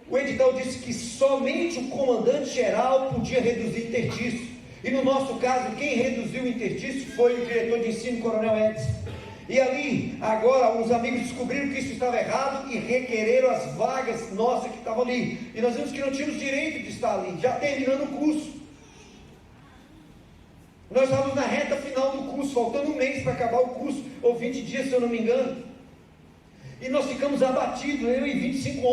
O edital disse que somente o comandante-geral podia reduzir interstício. E no nosso caso, quem reduziu o interstício foi o diretor de ensino, Coronel Edson. E ali, agora, os amigos descobriram que isso estava errado e requereram as vagas nossas que estavam ali. E nós vimos que não tínhamos direito de estar ali, já terminando o curso. Nós estávamos na reta final do curso, faltando um mês para acabar o curso, ou 20 dias, se eu não me engano. E nós ficamos abatidos, eu e 25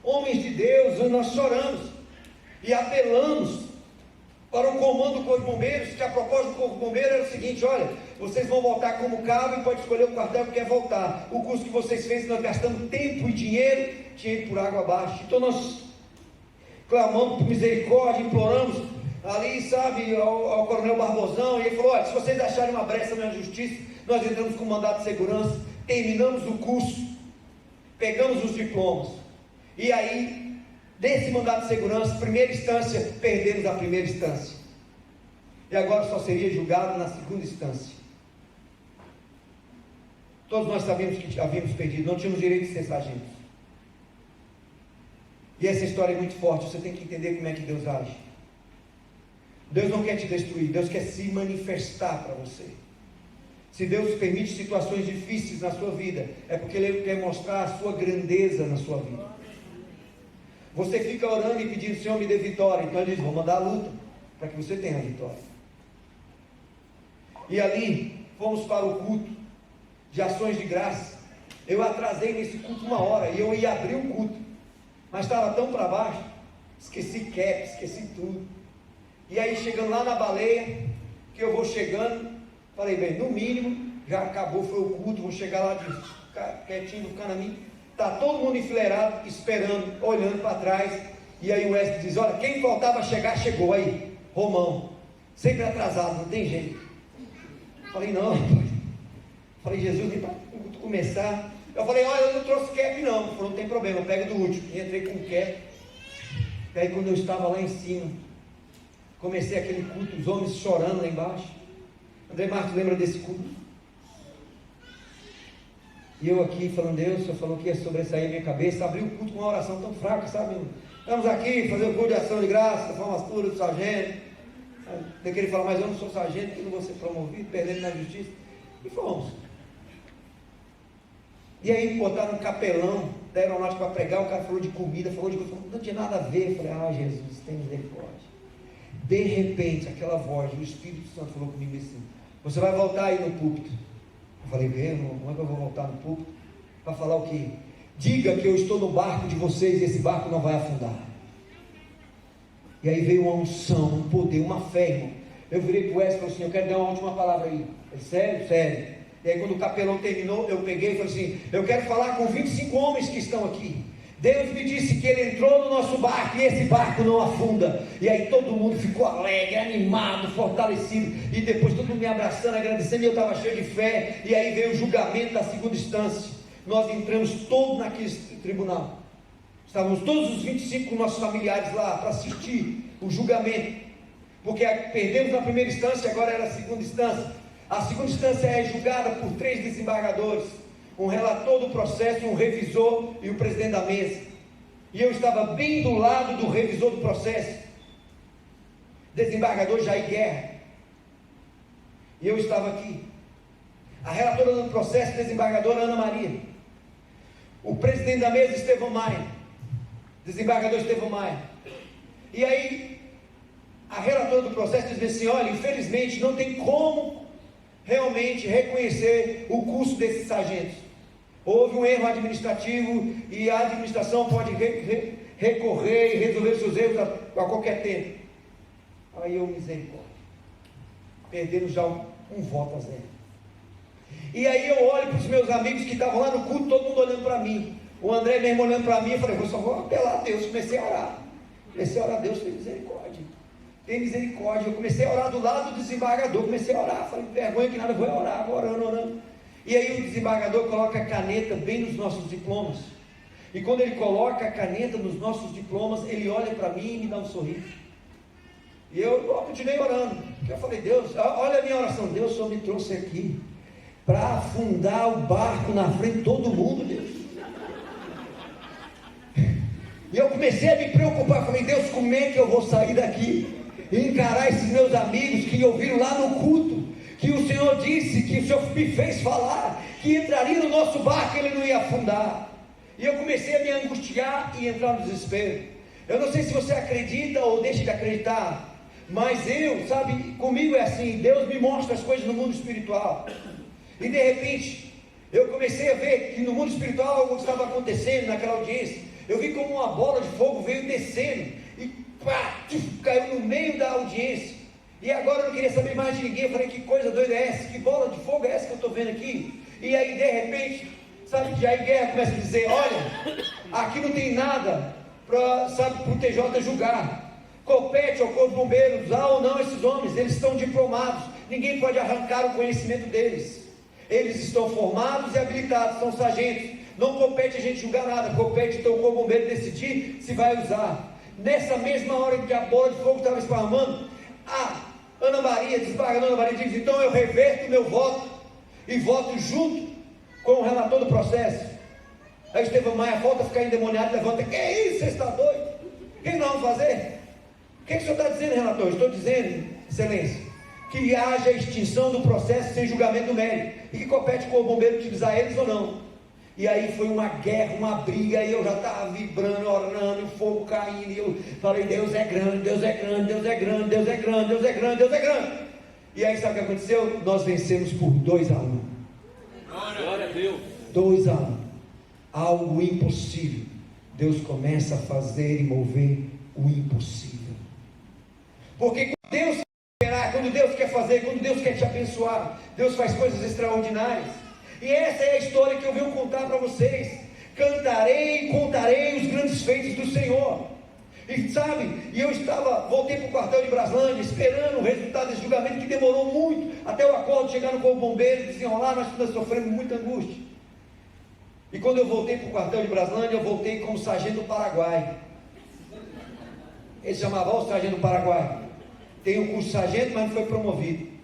homens de Deus, e nós choramos e apelamos para o comando do Corpo de Bombeiros, que a proposta do Corpo de Bombeiros era o seguinte: olha, vocês vão voltar como cabo e pode escolher o quartel que quer voltar. O curso que vocês fez, nós gastamos tempo e dinheiro, tinha ido por água abaixo. Então nós clamamos por misericórdia, imploramos ali, sabe, ao coronel Barbosão, e ele falou: olha, se vocês acharem uma brecha na justiça, nós entramos com mandato de segurança, terminamos o curso, pegamos os diplomas, e aí, desse mandato de segurança, primeira instância, perdemos a primeira instância, e agora só seria julgado na segunda instância. Todos nós sabíamos que havíamos perdido, não tínhamos direito de ser sargentos. E essa história é muito forte, você tem que entender como é que Deus age. Deus não quer te destruir, Deus quer se manifestar para você. Se Deus permite situações difíceis na sua vida, é porque Ele quer mostrar a sua grandeza na sua vida. Você fica orando e pedindo: Senhor, me dê vitória. Então Ele diz: vou mandar a luta, para que você tenha a vitória. E ali, fomos para o culto de ações de graça. Eu atrasei nesse culto 1 hora, e eu ia abrir o culto, mas estava tão para baixo, esqueci cap, esqueci tudo. E aí, chegando lá na baleia, que eu vou chegando, falei: bem, no mínimo, já acabou, foi o culto, vou chegar lá quietinho, no canaminho. Está todo mundo enfileirado, esperando, olhando para trás. E aí o Wesley diz: olha, quem faltava chegar, chegou aí, Romão, sempre atrasado, não tem jeito. Falei: não, falei: Jesus, nem para o culto começar. Eu falei: olha, eu não trouxe cap não. Ele falou: não tem problema, eu pego do último. E entrei com o cap. E aí, quando eu estava lá em cima, comecei aquele culto, os homens chorando lá embaixo. André Marques lembra desse culto? E eu aqui falando: Deus, o Senhor falou que ia sobressair minha cabeça. Abri o culto com uma oração tão fraca, sabe? Estamos aqui, fazer o culto de ação de graça, da formatura do sargento. Eu queria falar, mas eu não sou sargento, que não vou ser promovido, perdendo na justiça. E fomos. E aí botaram um capelão da aeronáutica para pregar, o cara falou de comida, falou de coisa, não tinha nada a ver. Eu falei, Jesus, tem misericórdia. De repente, aquela voz, o Espírito Santo falou comigo assim, você vai voltar aí no púlpito. Eu falei, irmão, como é que eu vou voltar no púlpito? Para falar o quê? Diga que eu estou no barco de vocês e esse barco não vai afundar. E aí veio uma unção, um poder, uma fé, irmão. Eu virei para o Wesley e falei assim, eu quero dar uma última palavra aí. Ele, sério? Sério. E aí quando o capelão terminou, eu peguei e falei assim, eu quero falar com 25 homens que estão aqui. Deus me disse que Ele entrou no nosso barco e esse barco não afunda. E aí todo mundo ficou alegre, animado, fortalecido. E depois todo mundo me abraçando, agradecendo, e eu estava cheio de fé. E aí veio o julgamento da segunda instância. Nós entramos todos naquele tribunal. Estávamos todos os 25 com nossos familiares lá para assistir o julgamento. Porque perdemos na primeira instância, agora era a segunda instância. A segunda instância é julgada por 3 desembargadores. Um relator do processo, um revisor e o presidente da mesa. E eu estava bem do lado do revisor do processo, desembargador Jair Guerra. E eu estava aqui. A relatora do processo, desembargadora Ana Maria. O presidente da mesa, Estevão Maia. Desembargador Estevão Maia. E aí, a relatora do processo diz assim, olha, infelizmente não tem como realmente reconhecer o curso desses sargentos. Houve um erro administrativo e a administração pode recorrer e resolver seus erros a qualquer tempo. Aí eu, misericórdia, perdendo já um voto a 0. E aí eu olho para os meus amigos que estavam lá no culto, todo mundo olhando para mim. O André mesmo olhando para mim, eu falei, eu só vou apelar a Deus. Comecei a orar. Comecei a orar, Deus tem misericórdia. Tem misericórdia. Eu comecei a orar do lado do desembargador. Comecei a orar. Falei, vergonha que nada, vou orar, vou orando. E aí o desembargador coloca a caneta bem nos nossos diplomas. E quando ele coloca a caneta nos nossos diplomas, ele olha para mim e me dá um sorriso. E eu continuei orando. Eu falei, Deus, olha a minha oração. Deus só me trouxe aqui para afundar o barco na frente de todo mundo, Deus. E eu comecei a me preocupar. Falei, Deus, como é que eu vou sair daqui e encarar esses meus amigos que ouviram lá no culto que o Senhor disse, que o Senhor me fez falar, que entraria no nosso barco e ele não ia afundar. E eu comecei a me angustiar e entrar no desespero. Eu não sei se você acredita ou deixa de acreditar, mas eu, sabe, comigo é assim, Deus me mostra as coisas no mundo espiritual. E de repente, eu comecei a ver que no mundo espiritual algo estava acontecendo naquela audiência. Eu vi como uma bola de fogo veio descendo e pá, caiu no meio da audiência. E agora eu não queria saber mais de ninguém. Eu falei, que coisa doida é essa? Que bola de fogo é essa que eu estou vendo aqui? E aí de repente, sabe, Jair Guerra começa a dizer, olha, aqui não tem nada para, sabe, para o TJ julgar. Compete ao corpo de bombeiros, usar ou não esses homens, eles estão diplomados. Ninguém pode arrancar o conhecimento deles. Eles estão formados e habilitados, são sargentos. Não compete a gente julgar nada, compete então o corpo de bombeiro decidir se vai usar. Nessa mesma hora em que a bola de fogo estava esparramando, a Ana Maria, desembargadora Ana Maria, diz, então eu reverto o meu voto e voto junto com o relator do processo. Aí Estevão Maia volta a ficar endemoniado, levanta, que é isso, você está doido? O que nós vamos fazer? O que o senhor está dizendo, relator? Estou dizendo, excelência, que haja extinção do processo sem julgamento do mérito, e que compete com o bombeiro utilizar eles ou não. E aí foi uma guerra, uma briga, e eu já estava vibrando, orando, o fogo caindo, e eu falei, Deus é grande, Deus é grande, Deus é grande, Deus é grande, Deus é grande, Deus é grande. E aí sabe o que aconteceu? Nós vencemos por 2-1. Glória a Deus. 2-1. Algo impossível. Deus começa a fazer e mover o impossível. Porque quando Deus quer operar, quando Deus quer fazer, quando Deus quer te abençoar, Deus faz coisas extraordinárias. E essa é a história que eu venho contar para vocês. Cantarei e contarei os grandes feitos do Senhor. E sabe, e eu voltei para o quartel de Braslândia, esperando o resultado desse julgamento, que demorou muito, até o acordo chegar no corpo bombeiro, desenrolar, nós ainda sofremos muita angústia. E quando eu voltei para o quartel de Braslândia, eu voltei como sargento do Paraguai. Ele chamava o sargento do Paraguai. Tem um curso de sargento, mas não foi promovido.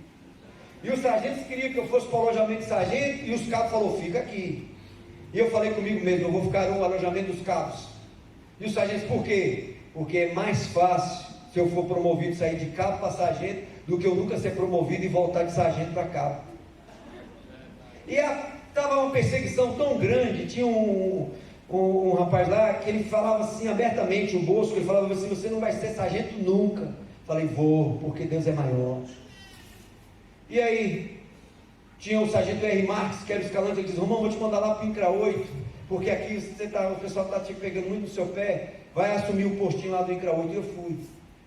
E os sargentos queriam que eu fosse para o alojamento de sargento, e os cabos falaram, fica aqui. E eu falei comigo mesmo, eu vou ficar no alojamento dos cabos. E os sargentos, por quê? Porque é mais fácil se eu for promovido, sair de cabo para sargento, do que eu nunca ser promovido e voltar de sargento para cabo. E estava uma perseguição tão grande. Tinha um rapaz lá que ele falava assim abertamente, o Bosco, ele falava assim: você não vai ser sargento nunca. Falei: vou, porque Deus é maior. E aí tinha o sargento R. Marques, que era o escalante. Ele disse: Romão, vou te mandar lá para o INCRA 8, porque aqui o pessoal está te pegando muito no seu pé, vai assumir o postinho lá do INCRA 8. E eu fui,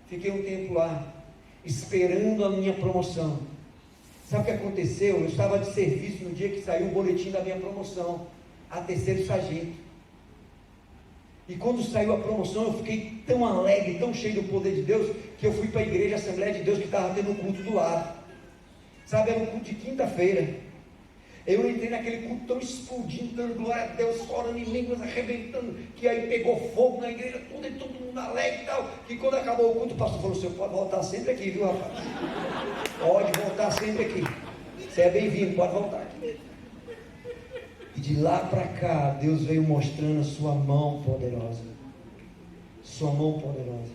fiquei um tempo lá, esperando a minha promoção. Sabe o que aconteceu? Eu estava de serviço no dia que saiu o boletim da minha promoção, a terceiro sargento. E quando saiu a promoção, eu fiquei tão alegre, tão cheio do poder de Deus, que eu fui para a igreja Assembleia de Deus, que estava tendo um culto do lado. Sabe, era um culto de quinta-feira. Eu entrei naquele culto tão explodindo, dando glória a Deus, orando em línguas, arrebentando, que aí pegou fogo na igreja toda, e todo mundo alegre e tal. E quando acabou o culto, o pastor falou: você pode voltar sempre aqui, viu, rapaz? Pode voltar sempre aqui. Você é bem-vindo, pode voltar aqui. E de lá para cá, Deus veio mostrando a sua mão poderosa. Sua mão poderosa.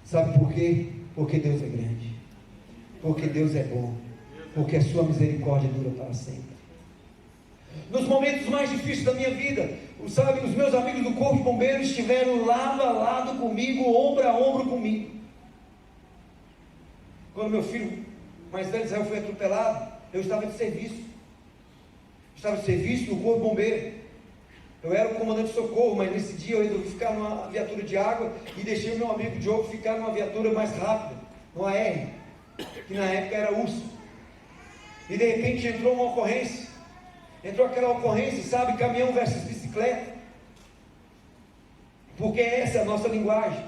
Sabe por quê? Porque Deus é grande. Porque Deus é bom. Porque a sua misericórdia dura para sempre. Nos momentos mais difíceis da minha vida, sabe, os meus amigos do Corpo de Bombeiros estiveram lado a lado comigo, ombro a ombro comigo. Quando meu filho mais velho Israel foi atropelado, eu estava de serviço. Estava de serviço no Corpo de Bombeiro. Eu era o comandante de socorro, mas nesse dia eu resolvi ficar numa viatura de água e deixei o meu amigo Diogo ficar numa viatura mais rápida, no AR, que na época era Urso. E de repente entrou uma ocorrência. Entrou aquela ocorrência, sabe, caminhão versus bicicleta. Porque essa é a nossa linguagem.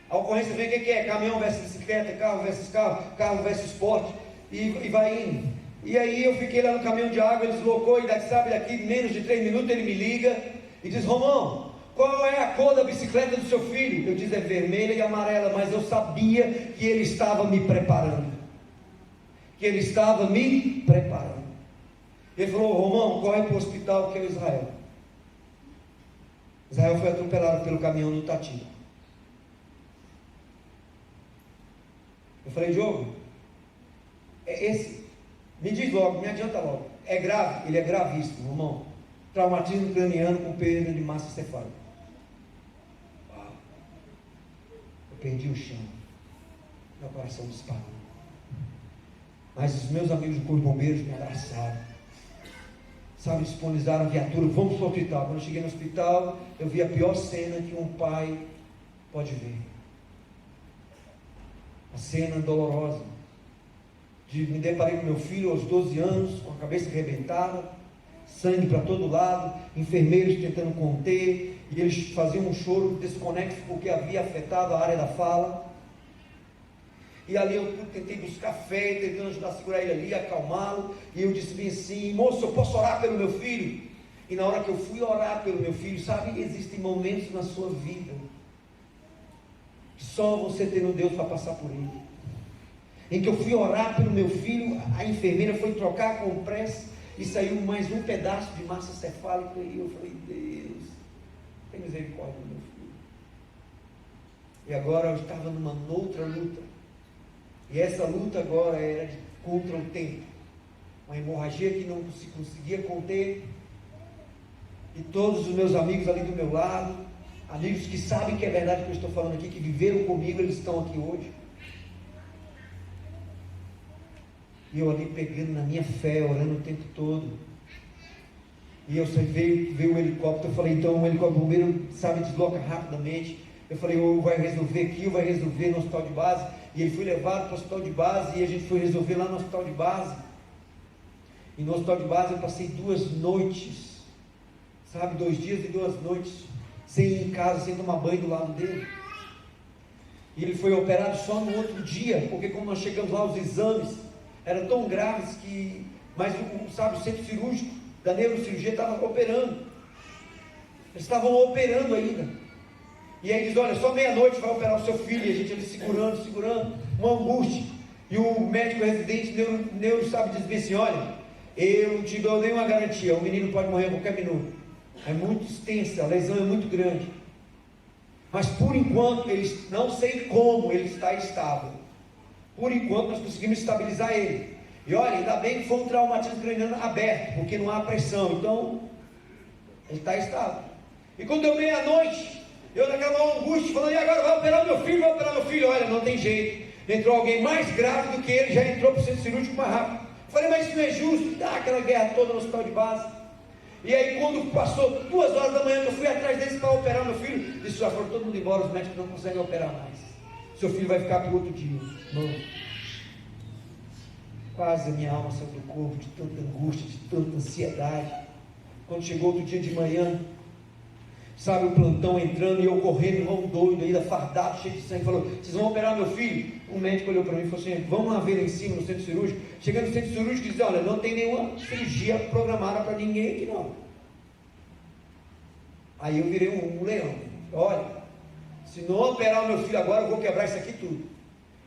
A ocorrência vem, o que é? Caminhão versus bicicleta, carro versus carro, carro versus esporte, e vai indo. E aí eu fiquei lá no caminhão de água, ele deslocou, e daqui menos de 3 minutos ele me liga e diz: Romão, qual é a cor da bicicleta do seu filho? Eu disse: é vermelha e amarela. Mas eu sabia que ele estava me preparando. Que ele estava me preparando. Ele falou: Romão, corre para o hospital que é o Israel. Israel foi atropelado pelo caminhão do Tati. Eu falei: Diogo, é esse? Me diz logo, me adianta logo. É grave? Ele é gravíssimo, irmão. Traumatismo craniano com perda de massa cefálica. Uau. Eu perdi o chão. Meu coração disparou. Mas os meus amigos do Corpo de Bombeiros me abraçaram. Sabe, disponibilizaram a viatura. Vamos para o hospital. Quando eu cheguei no hospital, eu vi a pior cena que um pai pode ver. A cena dolorosa. Me deparei com meu filho aos 12 anos, com a cabeça arrebentada, sangue para todo lado, enfermeiros tentando conter, e eles faziam um choro desconexo porque havia afetado a área da fala. E ali eu tentei buscar fé, tentando ajudar a segurar ele ali, acalmá-lo, e eu disse bem assim: moço, eu posso orar pelo meu filho? E na hora que eu fui orar pelo meu filho, sabe, existem momentos na sua vida que só você tendo Deus para passar por ele. Em que eu fui orar pelo meu filho, a enfermeira foi trocar a compressa e saiu mais um pedaço de massa cefálica, e eu falei: Deus, tem misericórdia do meu filho. E agora eu estava numa outra luta, e essa luta agora era contra o tempo, uma hemorragia que não se conseguia conter, e todos os meus amigos ali do meu lado, amigos que sabem que é verdade que eu estou falando aqui, que viveram comigo, eles estão aqui hoje. E eu ali pegando na minha fé, orando o tempo todo. E eu veio o helicóptero. Eu falei: então o helicóptero bombeiro, sabe, desloca rapidamente. Eu falei: ou vai resolver aqui, ou vai resolver no hospital de base. E ele foi levado para o hospital de base, e a gente foi resolver lá no hospital de base. E no hospital de base eu passei 2 noites, sabe, 2 dias e 2 noites, sem ir em casa, sem tomar banho do lado dele. E ele foi operado só no outro dia, porque quando nós chegamos lá, os exames eram tão graves que, mas sabe, o centro cirúrgico da neurocirurgia estava operando. Eles estavam operando ainda. E aí diz: olha, só meia-noite vai operar o seu filho. E a gente ali segurando, uma angústia. E o médico residente, neuro, sabe, diz bem assim: olha, eu não te dou nenhuma garantia, o menino pode morrer a qualquer minuto. É muito extensa, a lesão é muito grande. Mas por enquanto, não sei como ele está estável. Por enquanto nós conseguimos estabilizar ele. E olha, ainda bem que foi um traumatismo craniano aberto, porque não há pressão. Então, ele está estável. E quando deu meia-noite, eu naquela angústia, falando, e agora vai operar meu filho, vai operar meu filho. Olha, não tem jeito. Entrou alguém mais grave do que ele, já entrou para o centro cirúrgico mais rápido. Falei, mas isso não é justo. Dá aquela guerra toda no hospital de base. E aí quando passou 2 horas da manhã, que eu fui atrás deles para operar meu filho, disse, já foram todo mundo embora, os médicos não conseguem operar mais. Seu filho vai ficar para o outro dia. Não. Quase a minha alma saiu do corpo, de tanta angústia, de tanta ansiedade. Quando chegou outro dia de manhã, sabe, o plantão entrando e eu correndo, igual um doido, ainda fardado, cheio de sangue, falou, vocês vão operar meu filho? O médico olhou para mim e falou assim, vamos lá ver lá em cima no centro cirúrgico. Chegando no centro cirúrgico e disse, olha, não tem nenhuma cirurgia programada para ninguém aqui não. Aí eu virei um leão. Olha, se não operar o meu filho agora, eu vou quebrar isso aqui tudo.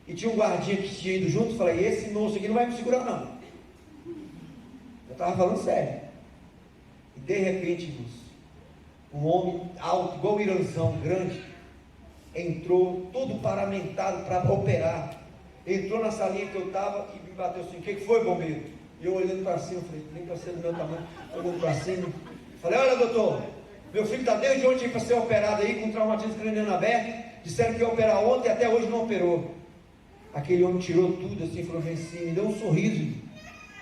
E tinha um guardinha que tinha ido junto, falei, esse moço aqui não vai me segurar não. Eu estava falando sério. E de repente, moço, um homem alto, igual o Iranzão, grande, entrou todo paramentado para operar. Entrou na salinha que eu estava e me bateu assim, o que foi, bombeiro? E eu olhando para cima, falei, nem para ser do meu tamanho, olhando para cima, falei, olha doutor, meu filho está desde ontem para ser operado aí, com traumatismo craniano aberto, disseram que ia operar ontem e até hoje não operou. Aquele homem tirou tudo assim, falou assim, me deu um sorriso.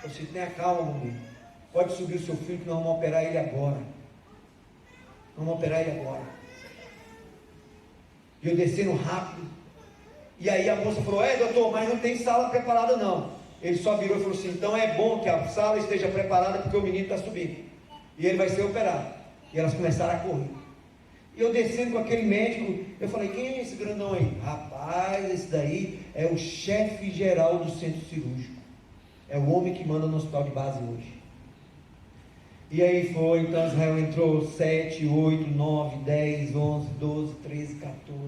Eu disse, tenha calma, bombeiro, pode subir o seu filho que nós vamos operar ele agora. Vamos operar ele agora. E eu descendo rápido. E aí a moça falou, doutor, mas não tem sala preparada não. Ele só virou e falou assim, então é bom que a sala esteja preparada porque o menino está subindo. E ele vai ser operado. E elas começaram a correr. E eu descendo com aquele médico, eu falei, quem é esse grandão aí? Rapaz, esse daí é o chefe geral do centro cirúrgico. É o homem que manda no hospital de base hoje. E aí foi, então Israel entrou 7, 8, 9, 10, 11, 12, 13, 14.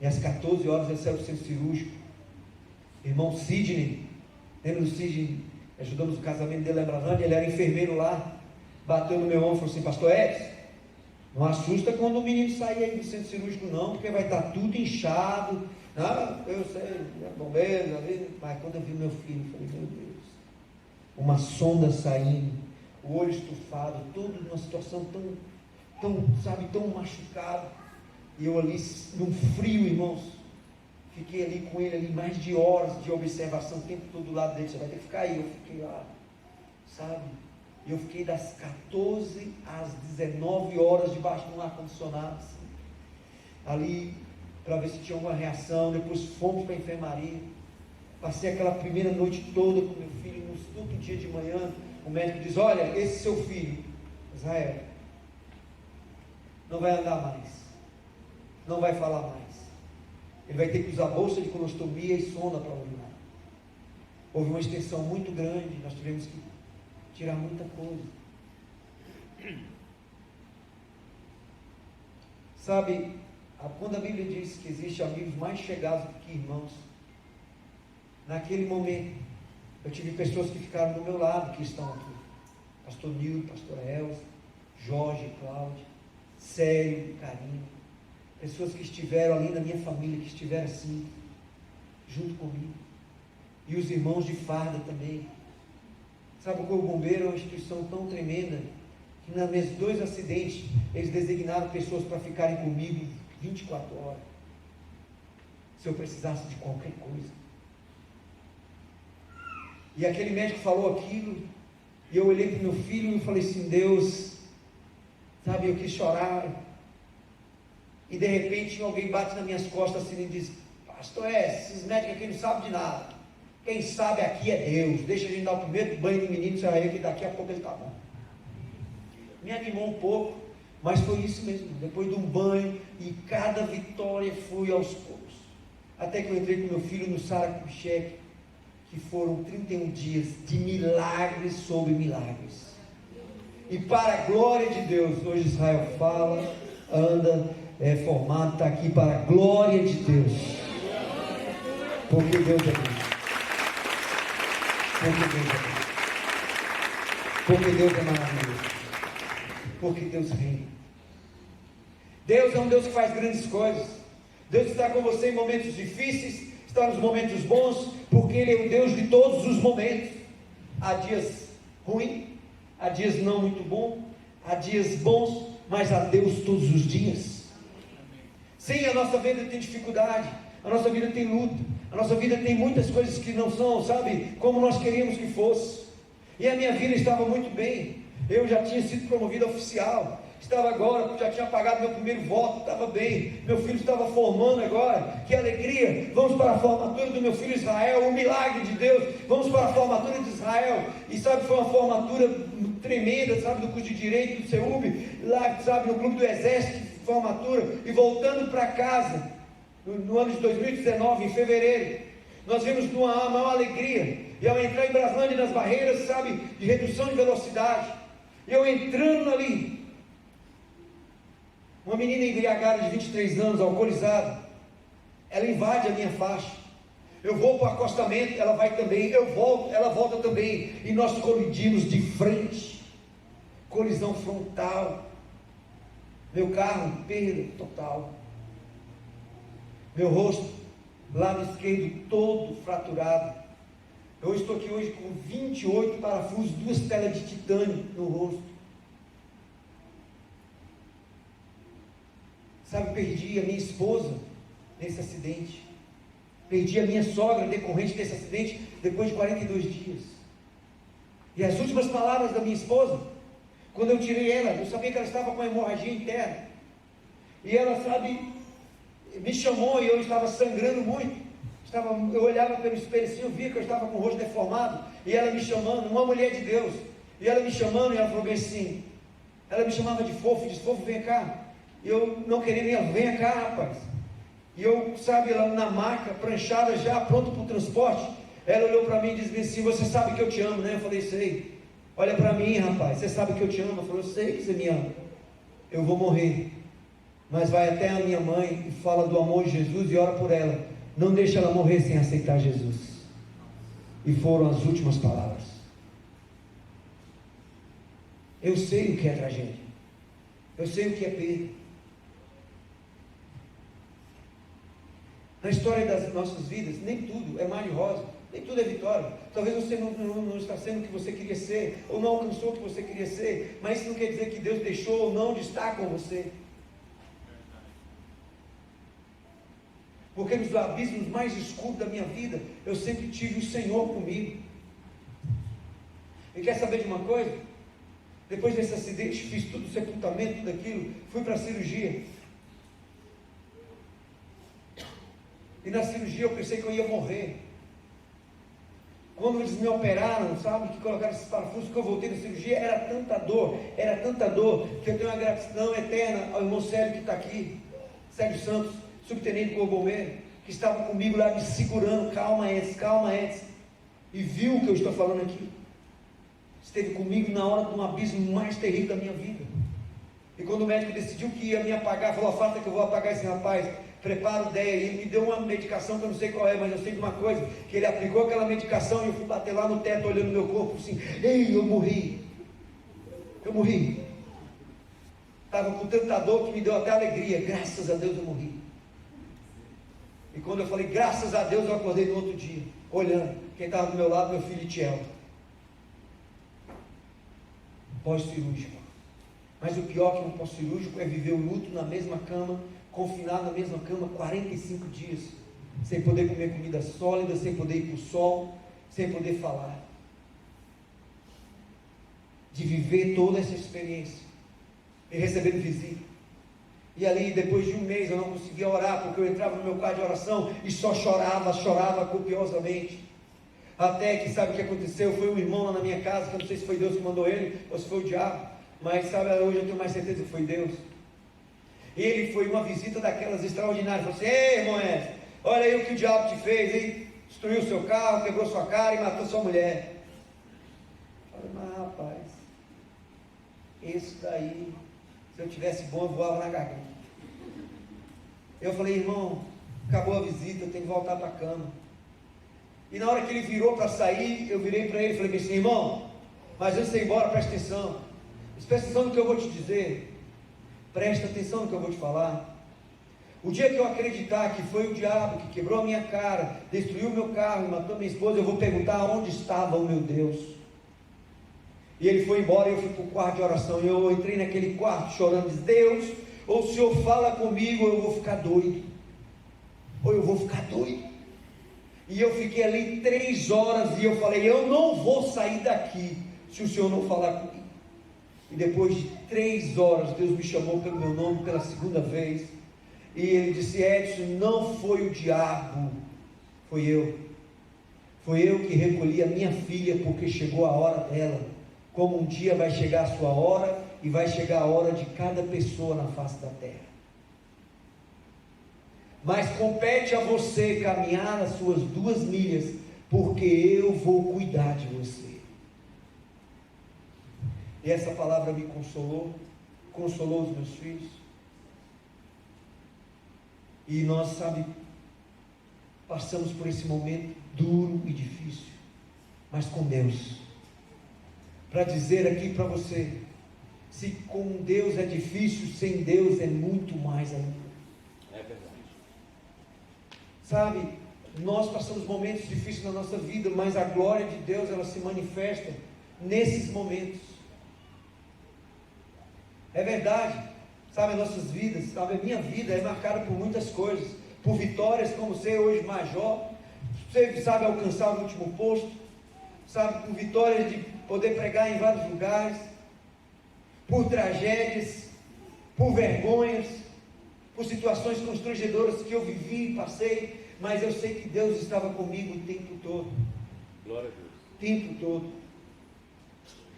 E às 14 horas ele saiu do centro cirúrgico. Irmão Sidney, lembra do Sidney? Ajudamos o casamento dele, lembrando, ele era enfermeiro lá. Bateu no meu ombro e falou assim, pastor Edson, não assusta quando o menino sair aí do centro cirúrgico não, porque vai estar tudo inchado. Não, eu sei, é bombeiro, mas quando eu vi meu filho, eu falei, meu Deus. Uma sonda saindo, o olho estufado, tudo numa situação tão machucado, e eu ali, num frio, irmãos, fiquei ali com ele, ali mais de horas de observação, o tempo todo do lado dele, você vai ter que ficar aí, eu fiquei lá, sabe, e eu fiquei das 14 às 19 horas debaixo de um ar-condicionado, assim, ali, para ver se tinha alguma reação, depois fomos para a enfermaria. Passei aquela primeira noite toda com meu filho, no outro dia de manhã, o médico diz, olha, esse seu filho, Israel, não vai andar mais, não vai falar mais, ele vai ter que usar bolsa de colostomia e sonda para urinar. Houve uma extensão muito grande, nós tivemos que tirar muita coisa. Sabe, quando a Bíblia diz que existem amigos mais chegados do que irmãos, naquele momento, eu tive pessoas que ficaram do meu lado, que estão aqui. Pastor Nildo, pastora Elza, Jorge, Cláudia, Célio, Carinho. Pessoas que estiveram ali na minha família, que estiveram assim, junto comigo. E os irmãos de farda também. Sabe, o Corpo Bombeiro é uma instituição tão tremenda, que nos meus 2 acidentes, eles designaram pessoas para ficarem comigo 24 horas. Se eu precisasse de qualquer coisa. E aquele médico falou aquilo, e eu olhei para o meu filho e falei assim, Deus, sabe, eu quis chorar, e de repente alguém bate nas minhas costas assim e diz, pastor, esses médicos aqui não sabem de nada, quem sabe aqui é Deus, deixa a gente dar o primeiro banho no menino Israel, que daqui a pouco ele está bom. Me animou um pouco, mas foi isso mesmo, depois de um banho, e cada vitória foi aos poucos, até que eu entrei com meu filho no Sara Kubitschek, que foram 31 dias de milagres sobre milagres. E para a glória de Deus, hoje Israel fala, anda, é formado, está aqui para a glória de Deus. Porque Deus é Deus. Porque Deus é Deus. Porque Deus é maravilhoso. Porque Deus reina. Deus é um Deus que faz grandes coisas. Deus está com você em momentos difíceis, está nos momentos bons, porque Ele é o Deus de todos os momentos. Há dias ruins, há dias não muito bons, há dias bons, mas há Deus todos os dias. Sim, a nossa vida tem dificuldade, a nossa vida tem luta, a nossa vida tem muitas coisas que não são, sabe, como nós queríamos que fosse. E a minha vida estava muito bem, eu já tinha sido promovido a oficial, estava agora, já tinha pagado meu primeiro voto, estava bem, meu filho estava formando agora, que alegria, vamos para a formatura do meu filho Israel, um milagre de Deus, vamos para a formatura de Israel, e sabe, foi uma formatura tremenda, sabe, do curso de Direito do CEUB, lá, sabe, no clube do Exército, formatura, e voltando para casa, no ano de 2019, em fevereiro, nós vimos uma maior alegria, e ao entrar em Braslândia, nas barreiras, sabe, de redução de velocidade, e eu entrando ali, uma menina embriagada de 23 anos, alcoolizada, ela invade a minha faixa, eu vou para o acostamento, ela vai também, eu volto, ela volta também, e nós colidimos de frente, colisão frontal, meu carro, perda total, meu rosto, lado esquerdo todo fraturado, eu estou aqui hoje com 28 parafusos, 2 telas de titânio no rosto, sabe, perdi a minha esposa nesse acidente, perdi a minha sogra decorrente desse acidente, depois de 42 dias, e as últimas palavras da minha esposa, quando eu tirei ela, eu sabia que ela estava com hemorragia interna, e ela, sabe, me chamou, e eu estava sangrando muito, eu olhava pelo espelho assim, eu via que eu estava com o rosto deformado, e ela me chamando, uma mulher de Deus, e ela me chamando, e ela falou bem assim, ela me chamava de fofo, disse, fofo, vem cá, e eu não queria nem ela, venha cá, rapaz, e eu, sabe, ela na maca, pranchada já, pronto para o transporte, ela olhou para mim e disse assim, você sabe que eu te amo, né? Eu falei, sei, olha para mim, rapaz, você sabe que eu te amo? Ela falou, eu sei que você me ama, eu vou morrer, mas vai até a minha mãe e fala do amor de Jesus e ora por ela, não deixa ela morrer sem aceitar Jesus. E foram as últimas palavras. Eu sei o que é tragédia, eu sei o que é perda. Na história das nossas vidas, nem tudo é mar de rosa, nem tudo é vitória. Talvez você não está sendo o que você queria ser, ou não alcançou o que você queria ser, mas isso não quer dizer que Deus deixou ou não de estar com você. Porque nos abismos mais escuros da minha vida, eu sempre tive o Senhor comigo. E quer saber de uma coisa? Depois desse acidente, fiz tudo o sepultamento, tudo aquilo, fui para a cirurgia. E na cirurgia eu pensei que eu ia morrer. Quando eles me operaram, sabe, que colocaram esses parafusos, que eu voltei da cirurgia, era tanta dor, que eu tenho uma gratidão eterna ao irmão Sérgio que está aqui, Sérgio Santos, subtenente corpo bombeiro, que estava comigo lá me segurando, calma Edson, e viu o que eu estou falando aqui, esteve comigo na hora de um abismo mais terrível da minha vida, e quando o médico decidiu que ia me apagar, falou, afasta que eu vou apagar esse rapaz, prepara o ideia, ele me deu uma medicação que eu não sei qual é, mas eu sei de uma coisa, que ele aplicou aquela medicação, e eu fui bater lá no teto, olhando meu corpo, assim, ei, eu morri, estava com tanta dor que me deu até alegria, graças a Deus eu morri. E quando eu falei, graças a Deus, eu acordei no outro dia, olhando, quem estava do meu lado, meu filho Tiel, pós-cirúrgico. Mas o pior que um pós-cirúrgico é viver o luto na mesma cama, confinado na mesma cama, 45 dias, sem poder comer comida sólida, sem poder ir para o sol, sem poder falar. De viver toda essa experiência, e recebendo visita. E ali, depois de um mês, eu não conseguia orar, porque eu entrava no meu quarto de oração e só chorava copiosamente. Até que, sabe o que aconteceu? Foi um irmão lá na minha casa, que eu não sei se foi Deus que mandou ele, ou se foi o diabo, mas sabe, hoje eu tenho mais certeza que foi Deus. Ele foi uma visita daquelas extraordinárias, falou assim, ei irmão Edson, olha aí o que o diabo te fez, hein? Destruiu seu carro, quebrou sua cara e matou sua mulher. Eu falei, mas rapaz, esse daí, se eu tivesse bom, eu voava na garganta. Eu falei, irmão, acabou a visita, eu tenho que voltar para a cama. E na hora que ele virou para sair, eu virei para ele e falei assim, irmão, mas antes de ir embora, presta atenção no que eu vou te dizer. Presta atenção no que eu vou te falar. O dia que eu acreditar que foi o diabo que quebrou a minha cara, destruiu o meu carro, matou minha esposa, eu vou perguntar onde estava o meu Deus. E ele foi embora e eu fui para o quarto de oração. E eu entrei naquele quarto chorando, disse: Deus, ou o Senhor fala comigo, ou eu vou ficar doido. Ou eu vou ficar doido. E eu fiquei ali 3 horas e eu falei: eu não vou sair daqui se o Senhor não falar comigo. E depois de 3 horas, Deus me chamou pelo meu nome pela segunda vez. E ele disse: Edson, não foi o diabo, foi eu. Foi eu que recolhi a minha filha, porque chegou a hora dela. Como um dia vai chegar a sua hora, e vai chegar a hora de cada pessoa na face da terra. Mas compete a você caminhar as suas 2 milhas, porque eu vou cuidar de você. E essa palavra me consolou, consolou os meus filhos. E nós, passamos por esse momento duro e difícil, mas com Deus. Para dizer aqui para você, se com Deus é difícil, sem Deus é muito mais ainda. É verdade. Nós passamos momentos difíceis na nossa vida, mas a glória de Deus, ela se manifesta nesses momentos. É verdade. As nossas vidas, a minha vida é marcada por muitas coisas, por vitórias, como ser hoje major, você alcançar o último posto, por vitórias de poder pregar em vários lugares, por tragédias, por vergonhas, por situações constrangedoras que eu vivi e passei, mas eu sei que Deus estava comigo o tempo todo. Glória a Deus. O tempo todo.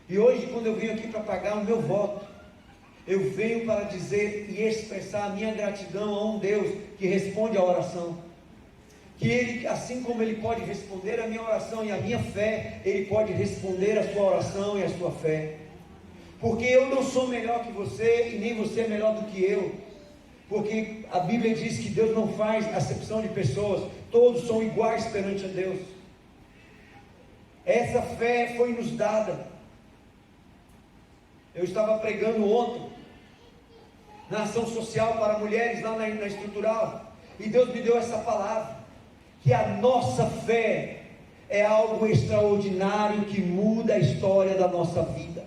E hoje, quando eu venho aqui para pagar o meu voto, eu venho para dizer e expressar a minha gratidão a um Deus que responde a oração. Que Ele, assim como Ele pode responder a minha oração e a minha fé, Ele pode responder a sua oração e a sua fé. Porque eu não sou melhor que você e nem você é melhor do que eu. Porque a Bíblia diz que Deus não faz acepção de pessoas, todos são iguais perante a Deus. Essa fé foi nos dada. Eu estava pregando ontem na ação social para mulheres lá na estrutural, e Deus me deu essa palavra, que a nossa fé é algo extraordinário que muda a história da nossa vida.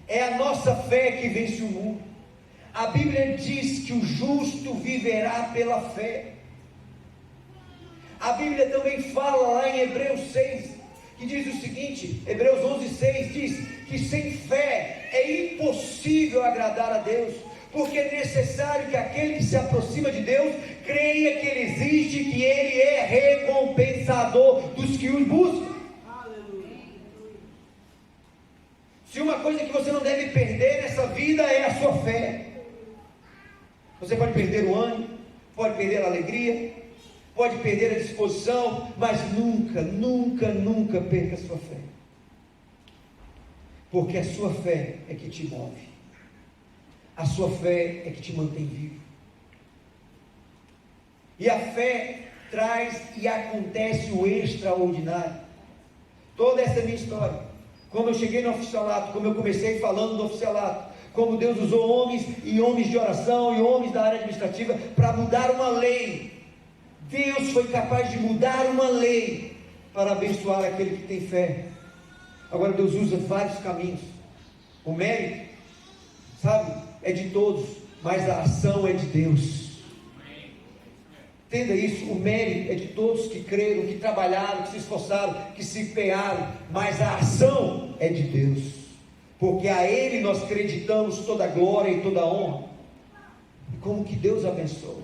É a nossa fé que vence o mundo. A Bíblia diz que o justo viverá pela fé. A Bíblia também fala lá em Hebreus 6, que diz o seguinte, Hebreus 11:6 diz que sem fé é impossível agradar a Deus, porque é necessário que aquele que se aproxima de Deus creia que Ele existe, que Ele é recompensador dos que os buscam. Se uma coisa que você não deve perder nessa vida é a sua fé. Você pode perder o ânimo, pode perder a alegria, pode perder a disposição, mas nunca, nunca, nunca perca a sua fé. Porque a sua fé é que te move. A sua fé é que te mantém vivo. E a fé traz e acontece o extraordinário. Toda essa é a minha história. Como eu cheguei no oficialato, como eu comecei falando do oficialato, como Deus usou homens e homens de oração e homens da área administrativa para mudar uma lei. Deus foi capaz de mudar uma lei para abençoar aquele que tem fé. Agora Deus usa vários caminhos. O mérito, é de todos, mas a ação é de Deus. Entenda isso, o mérito é de todos que creram, que trabalharam, que se esforçaram, que se empenharam, mas a ação é de Deus, porque a Ele nós acreditamos toda a glória e toda a honra. E como que Deus abençoa.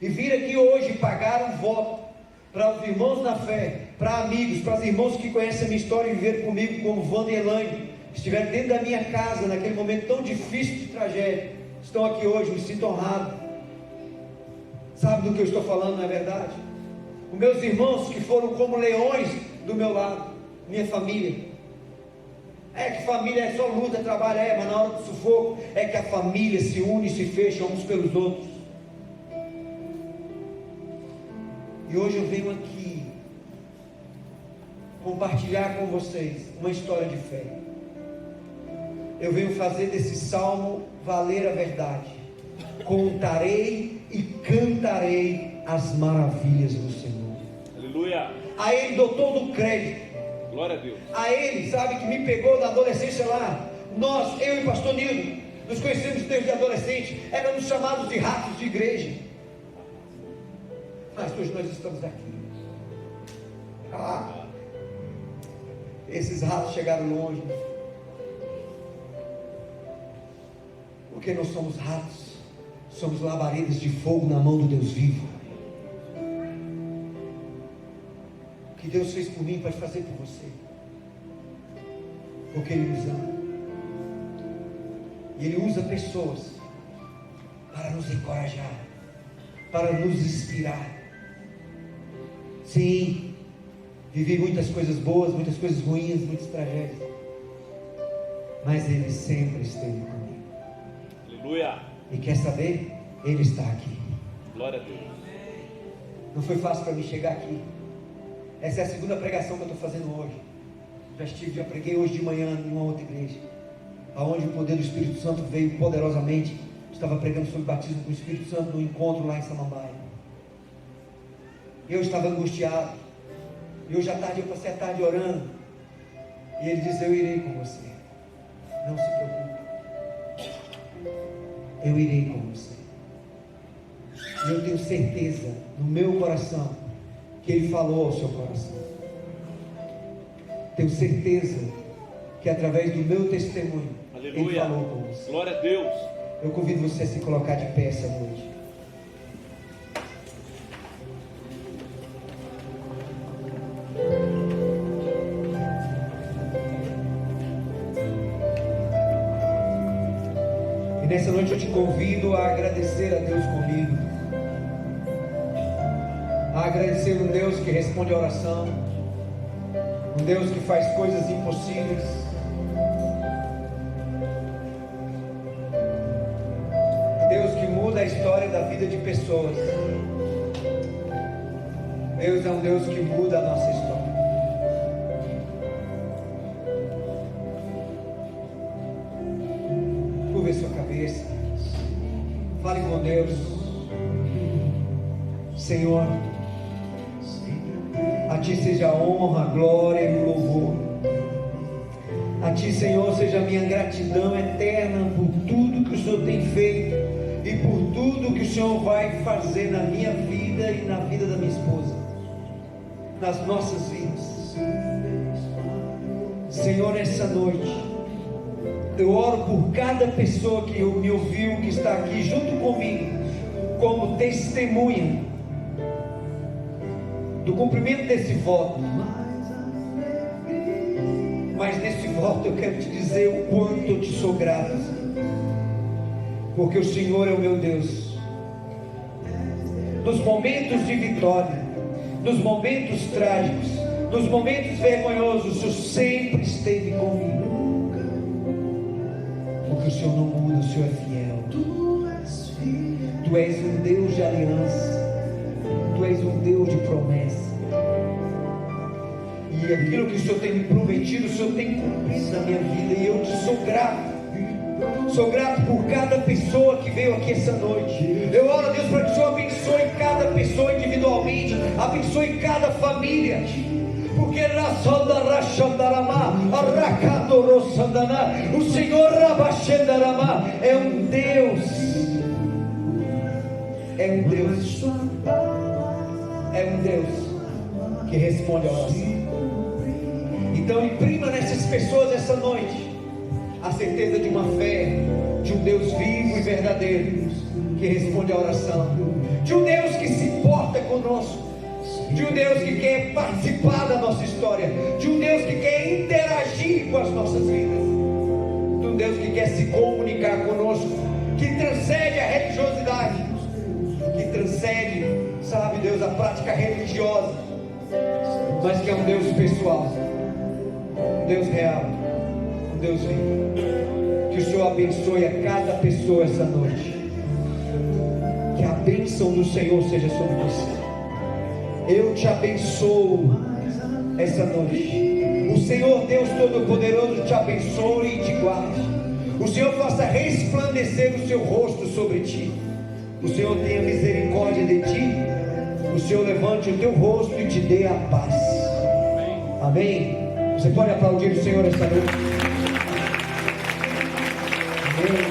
E vir aqui hoje pagar um voto para os irmãos na fé, para amigos, para os irmãos que conhecem a minha história e viveram comigo, como Wanda e Elaine, que estiveram dentro da minha casa, naquele momento tão difícil de tragédia, estão aqui hoje, me sinto honrado. Sabe do que eu estou falando, não é verdade? Os meus irmãos que foram como leões do meu lado, minha família. É que família é só luta, trabalho, mas na hora do sufoco, é que a família se une e se fecha uns pelos outros. E hoje eu venho aqui compartilhar com vocês uma história de fé. eu venho fazer desse salmo valer a verdade. Contarei e cantarei as maravilhas do Senhor. Aleluia. A Ele dou todo o crédito. Glória a Deus. A Ele, sabe, que me pegou na adolescência lá. Nós, eu e o pastor Nildo, nos conhecemos desde adolescente. Éramos chamados de ratos de igreja. Mas hoje nós estamos aqui. Esses ratos chegaram longe. Porque nós somos ratos. Somos labaredas de fogo na mão do Deus vivo. O que Deus fez por mim pode fazer por você. Porque Ele nos ama. E Ele usa pessoas para nos encorajar, para nos inspirar. Sim, vivi muitas coisas boas, muitas coisas ruins, muitas tragédias. Mas Ele sempre esteve comigo. Aleluia. E quer saber? Ele está aqui. Glória a Deus. Não foi fácil para mim chegar aqui. Essa é a segunda pregação que eu estou fazendo hoje. Já preguei hoje de manhã em uma outra igreja, aonde o poder do Espírito Santo veio poderosamente. Estava pregando sobre batismo com o Espírito Santo no encontro lá em Samambaia. Eu estava angustiado. E hoje à tarde eu passei a tarde orando. E Ele diz: eu irei com você. Não se preocupe. Eu irei com você. E eu tenho certeza no meu coração que Ele falou ao seu coração. Tenho certeza que através do meu testemunho, Aleluia. Ele falou com você. Glória a Deus. Eu convido você a se colocar de pé essa noite. E nessa noite eu te convido a agradecer a Deus comigo. A agradecer um Deus que responde a oração. Um Deus que faz coisas impossíveis. Deus que muda a história da vida de pessoas. Deus é um Deus que muda a nossa história. Curva sua cabeça. Fale com Deus. Senhor, a Ti seja a honra, a glória e o louvor. A Ti, Senhor, seja a minha gratidão eterna por tudo que o Senhor tem feito e por tudo que o Senhor vai fazer na minha vida e na vida da minha esposa, nas nossas vidas. Senhor, nessa noite eu oro por cada pessoa que me ouviu, que está aqui junto comigo como testemunha do cumprimento desse voto. Mas nesse voto eu quero te dizer o quanto eu te sou grato, porque o Senhor é o meu Deus. Nos momentos de vitória, nos momentos trágicos, nos momentos vergonhosos, o Senhor sempre esteve comigo. Porque o Senhor não muda, o Senhor é fiel. Tu és um Deus de aliança. Tu és um Deus de promessa. E aquilo que o Senhor tem me prometido, o Senhor tem cumprido na minha vida. E eu te sou grato. Sou grato por cada pessoa que veio aqui essa noite. Eu oro a Deus para que o Senhor abençoe cada pessoa individualmente. Abençoe cada família. Porque o Senhor é um Deus. É um Deus. É um Deus que responde a oração. Então imprima nessas pessoas essa noite a certeza de uma fé, de um Deus vivo e verdadeiro, que responde a oração, de um Deus que se importa conosco, de um Deus que quer participar da nossa história, de um Deus que quer interagir com as nossas vidas, de um Deus que quer se comunicar conosco, que transcende a religiosidade, que transcende, sabe Deus, a prática religiosa, mas que é um Deus pessoal, um Deus real, um Deus vivo. Que o Senhor abençoe a cada pessoa essa noite. Que a bênção do Senhor seja sobre você. Eu te abençoo essa noite. O Senhor Deus Todo-Poderoso te abençoe e te guarde. O Senhor faça resplandecer o seu rosto sobre ti. O Senhor tenha misericórdia de ti. O Senhor levante o teu rosto e te dê a paz. Amém? Você pode aplaudir o Senhor esta noite? Amém.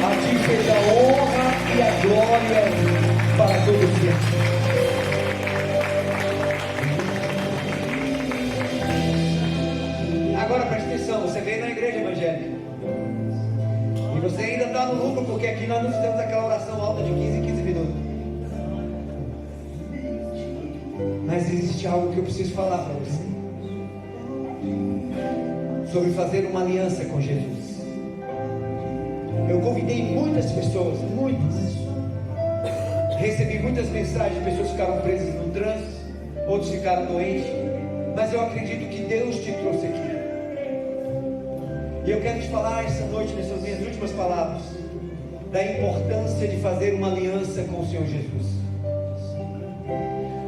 A ti seja a honra e a glória para todos sempre. Agora preste atenção, você veio na igreja evangélica e você ainda está no lucro, porque aqui nós não fizemos aquela oração alta de 15 em 15 minutos. Mas existe algo que eu preciso falar para você sobre fazer uma aliança com Jesus. Eu convidei muitas pessoas, recebi muitas mensagens, pessoas ficaram presas no trânsito, outros ficaram doentes, mas eu acredito que Deus te trouxe aqui. E eu quero te falar essa noite, nessas minhas últimas palavras, da importância de fazer uma aliança com o Senhor Jesus.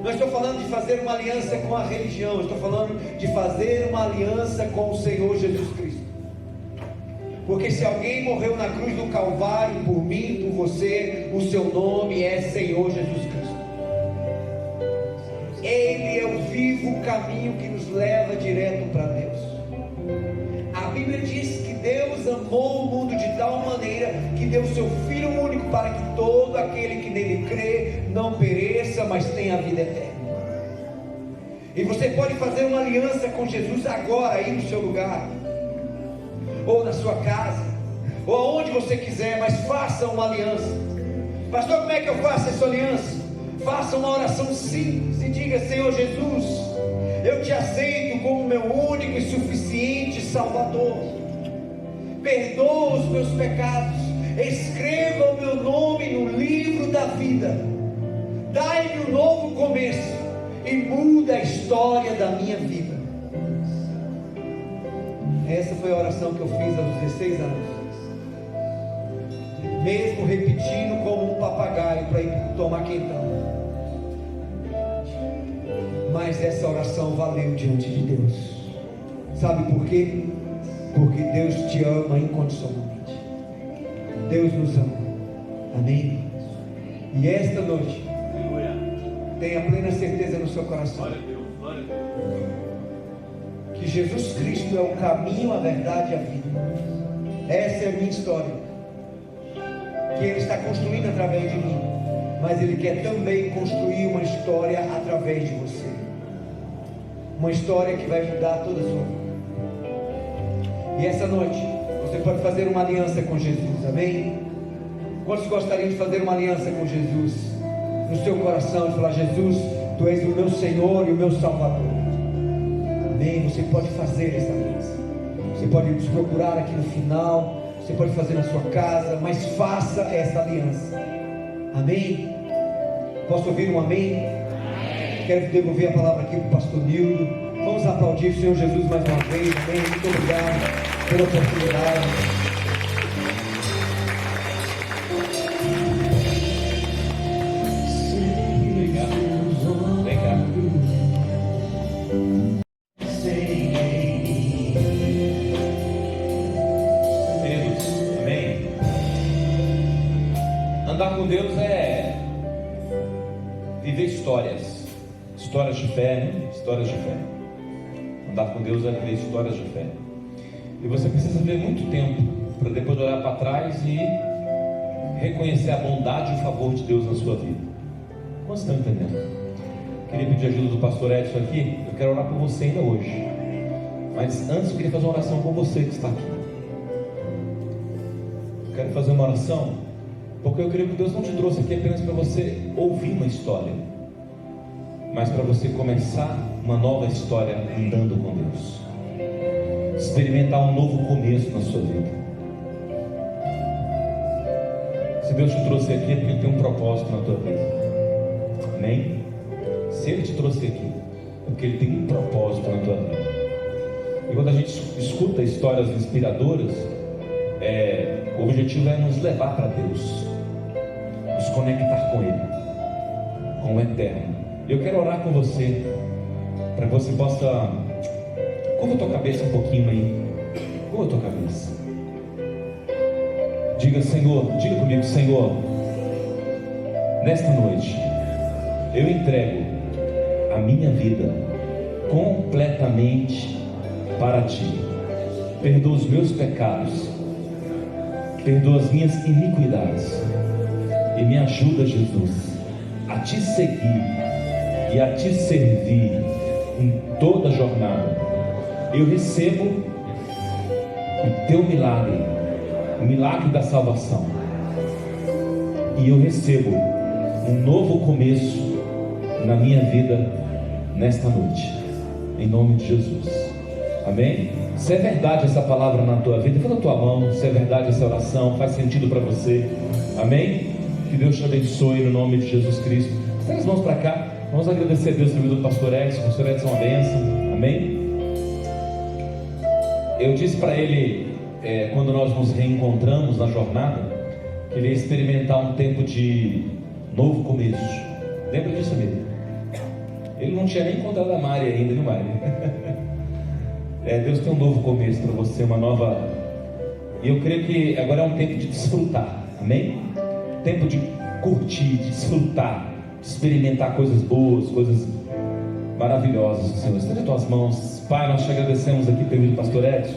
Não estou falando de fazer uma aliança com a religião, estou falando de fazer uma aliança com o Senhor Jesus Cristo. Porque se alguém morreu na cruz do Calvário por mim, por você, o seu nome é Senhor Jesus Cristo. Ele é o vivo caminho que nos leva direto para Deus. A Bíblia diz que Deus amou o mundo de tal maneira que deu o seu Filho único para que todo aquele que nele crê não pereça, mas tenha a vida eterna. E você pode fazer uma aliança com Jesus agora, aí no seu lugar, ou na sua casa, ou aonde você quiser, mas faça uma aliança. Pastor, como é que eu faço essa aliança? Faça uma oração simples e diga: Senhor Jesus, eu te aceito como meu único e suficiente Salvador. Perdoa os meus pecados, escreva o meu nome no livro da vida, dai-me um novo começo e muda a história da minha vida. Essa foi a oração que eu fiz aos 16 anos, mesmo repetindo como um papagaio para ir tomar quentão. Mas essa oração valeu diante de Deus. Sabe por quê? Porque Deus te ama incondicionalmente. Deus nos ama. Amém? E esta noite, tenha plena certeza no seu coração que Jesus Cristo é o caminho, a verdade e a vida. Essa é a minha história, que Ele está construindo através de mim, mas Ele quer também construir uma história através de você, uma história que vai mudar toda a sua vida. E essa noite você pode fazer uma aliança com Jesus. Amém? Quantos gostariam de fazer uma aliança com Jesus no seu coração e falar: Jesus, Tu és o meu Senhor e o meu Salvador? Amém? Você pode fazer essa aliança. Você pode nos procurar aqui no final, você pode fazer na sua casa, mas faça essa aliança. Amém? Posso ouvir um amém? Amém. Quero devolver a palavra aqui para o pastor Nildo. Vamos aplaudir o Senhor Jesus mais uma vez. Amém? Muito obrigado pela oportunidade. Andar com Deus é viver histórias de fé, né? Histórias de fé. Andar com Deus é viver histórias de fé. E você precisa ver muito tempo para depois olhar para trás e reconhecer a bondade e o favor de Deus na sua vida. Quantos estão entendendo? Queria pedir ajuda do pastor Edson aqui. Eu quero orar por você ainda hoje, mas antes eu queria fazer uma oração com você que está aqui. Eu quero fazer uma oração porque eu creio que Deus não te trouxe aqui apenas para você ouvir uma história, mas para você começar uma nova história andando com Deus, experimentar um novo começo na sua vida. Se Deus te trouxe aqui é porque Ele tem um propósito na tua vida. Amém? Se Ele te trouxe aqui é porque Ele tem um propósito na tua vida. E quando a gente escuta histórias inspiradoras, o objetivo é nos levar para Deus, nos conectar com Ele, com o Eterno. Eu quero orar com você, para que você possa... Curva a tua cabeça um pouquinho aí. Curva a tua cabeça. Diga, Senhor, diga comigo, Senhor, nesta noite, eu entrego a minha vida completamente para Ti. Perdoa os meus pecados, perdoa as minhas iniquidades e me ajuda, Jesus, a Te seguir e a Te servir em toda a jornada. Eu recebo o Teu milagre, o milagre da salvação, e eu recebo um novo começo na minha vida nesta noite, em nome de Jesus. Amém? Se é verdade essa palavra na tua vida, faz a tua mão. Se é verdade essa oração, faz sentido para você. Amém? Que Deus te abençoe no nome de Jesus Cristo. Estenda as mãos para cá. Vamos agradecer a Deus pelo do pastor Edson. O pastor Edson é uma bênção. Amém? Eu disse para ele, quando nós nos reencontramos na jornada, que ele ia experimentar um tempo de novo começo. Lembra disso mesmo? Ele não tinha nem encontrado a Mari ainda, viu, Mari? Deus tem um novo começo para você, uma nova. E eu creio que agora é um tempo de desfrutar, amém? Tempo de curtir, de desfrutar, de experimentar coisas boas, coisas maravilhosas do Senhor. Estende as tuas mãos. Pai, nós te agradecemos aqui pelo do pastor Edson.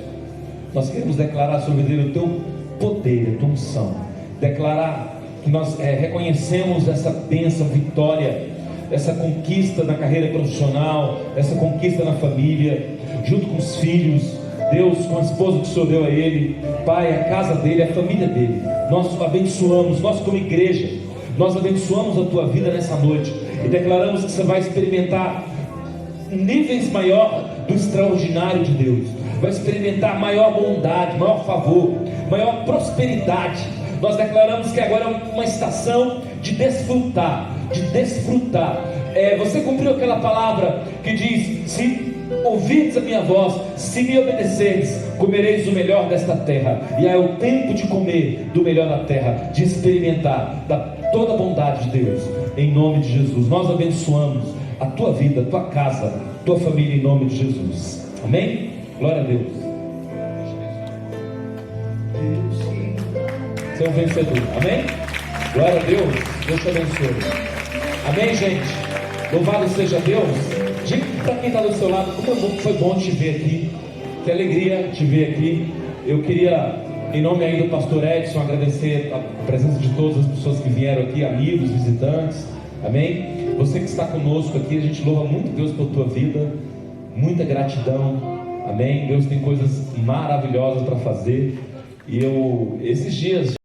Nós queremos declarar sobre ele o teu poder, a tua unção. Declarar que nós reconhecemos essa bênção, vitória, essa conquista na carreira profissional, essa conquista na família, junto com os filhos, Deus, com a esposa que o Senhor deu a ele, Pai, a casa dele, a família dele. Nós abençoamos, nós como igreja, nós abençoamos a tua vida nessa noite e declaramos que você vai experimentar níveis maior do extraordinário de Deus, vai experimentar maior bondade, maior favor, maior prosperidade. Nós declaramos que agora é uma estação de desfrutar, você cumpriu aquela palavra que diz: se ouvirdes a minha voz, se me obedecerdes, comereis o melhor desta terra. E é o tempo de comer do melhor da terra, de experimentar da toda a bondade de Deus, em nome de Jesus. Nós abençoamos a tua vida, a tua casa, a tua família, em nome de Jesus. Amém? Glória a Deus. Você é um vencedor. Amém? Glória a Deus. Deus te abençoe. Amém, gente? Louvado seja Deus. Diga para quem está do seu lado, como foi bom te ver aqui. Que alegria te ver aqui. Eu queria, em nome aí do pastor Edson, agradecer a presença de todas as pessoas que vieram aqui, amigos, visitantes. Amém? Você que está conosco aqui, a gente louva muito Deus pela tua vida. Muita gratidão. Amém? Deus tem coisas maravilhosas para fazer. E esses dias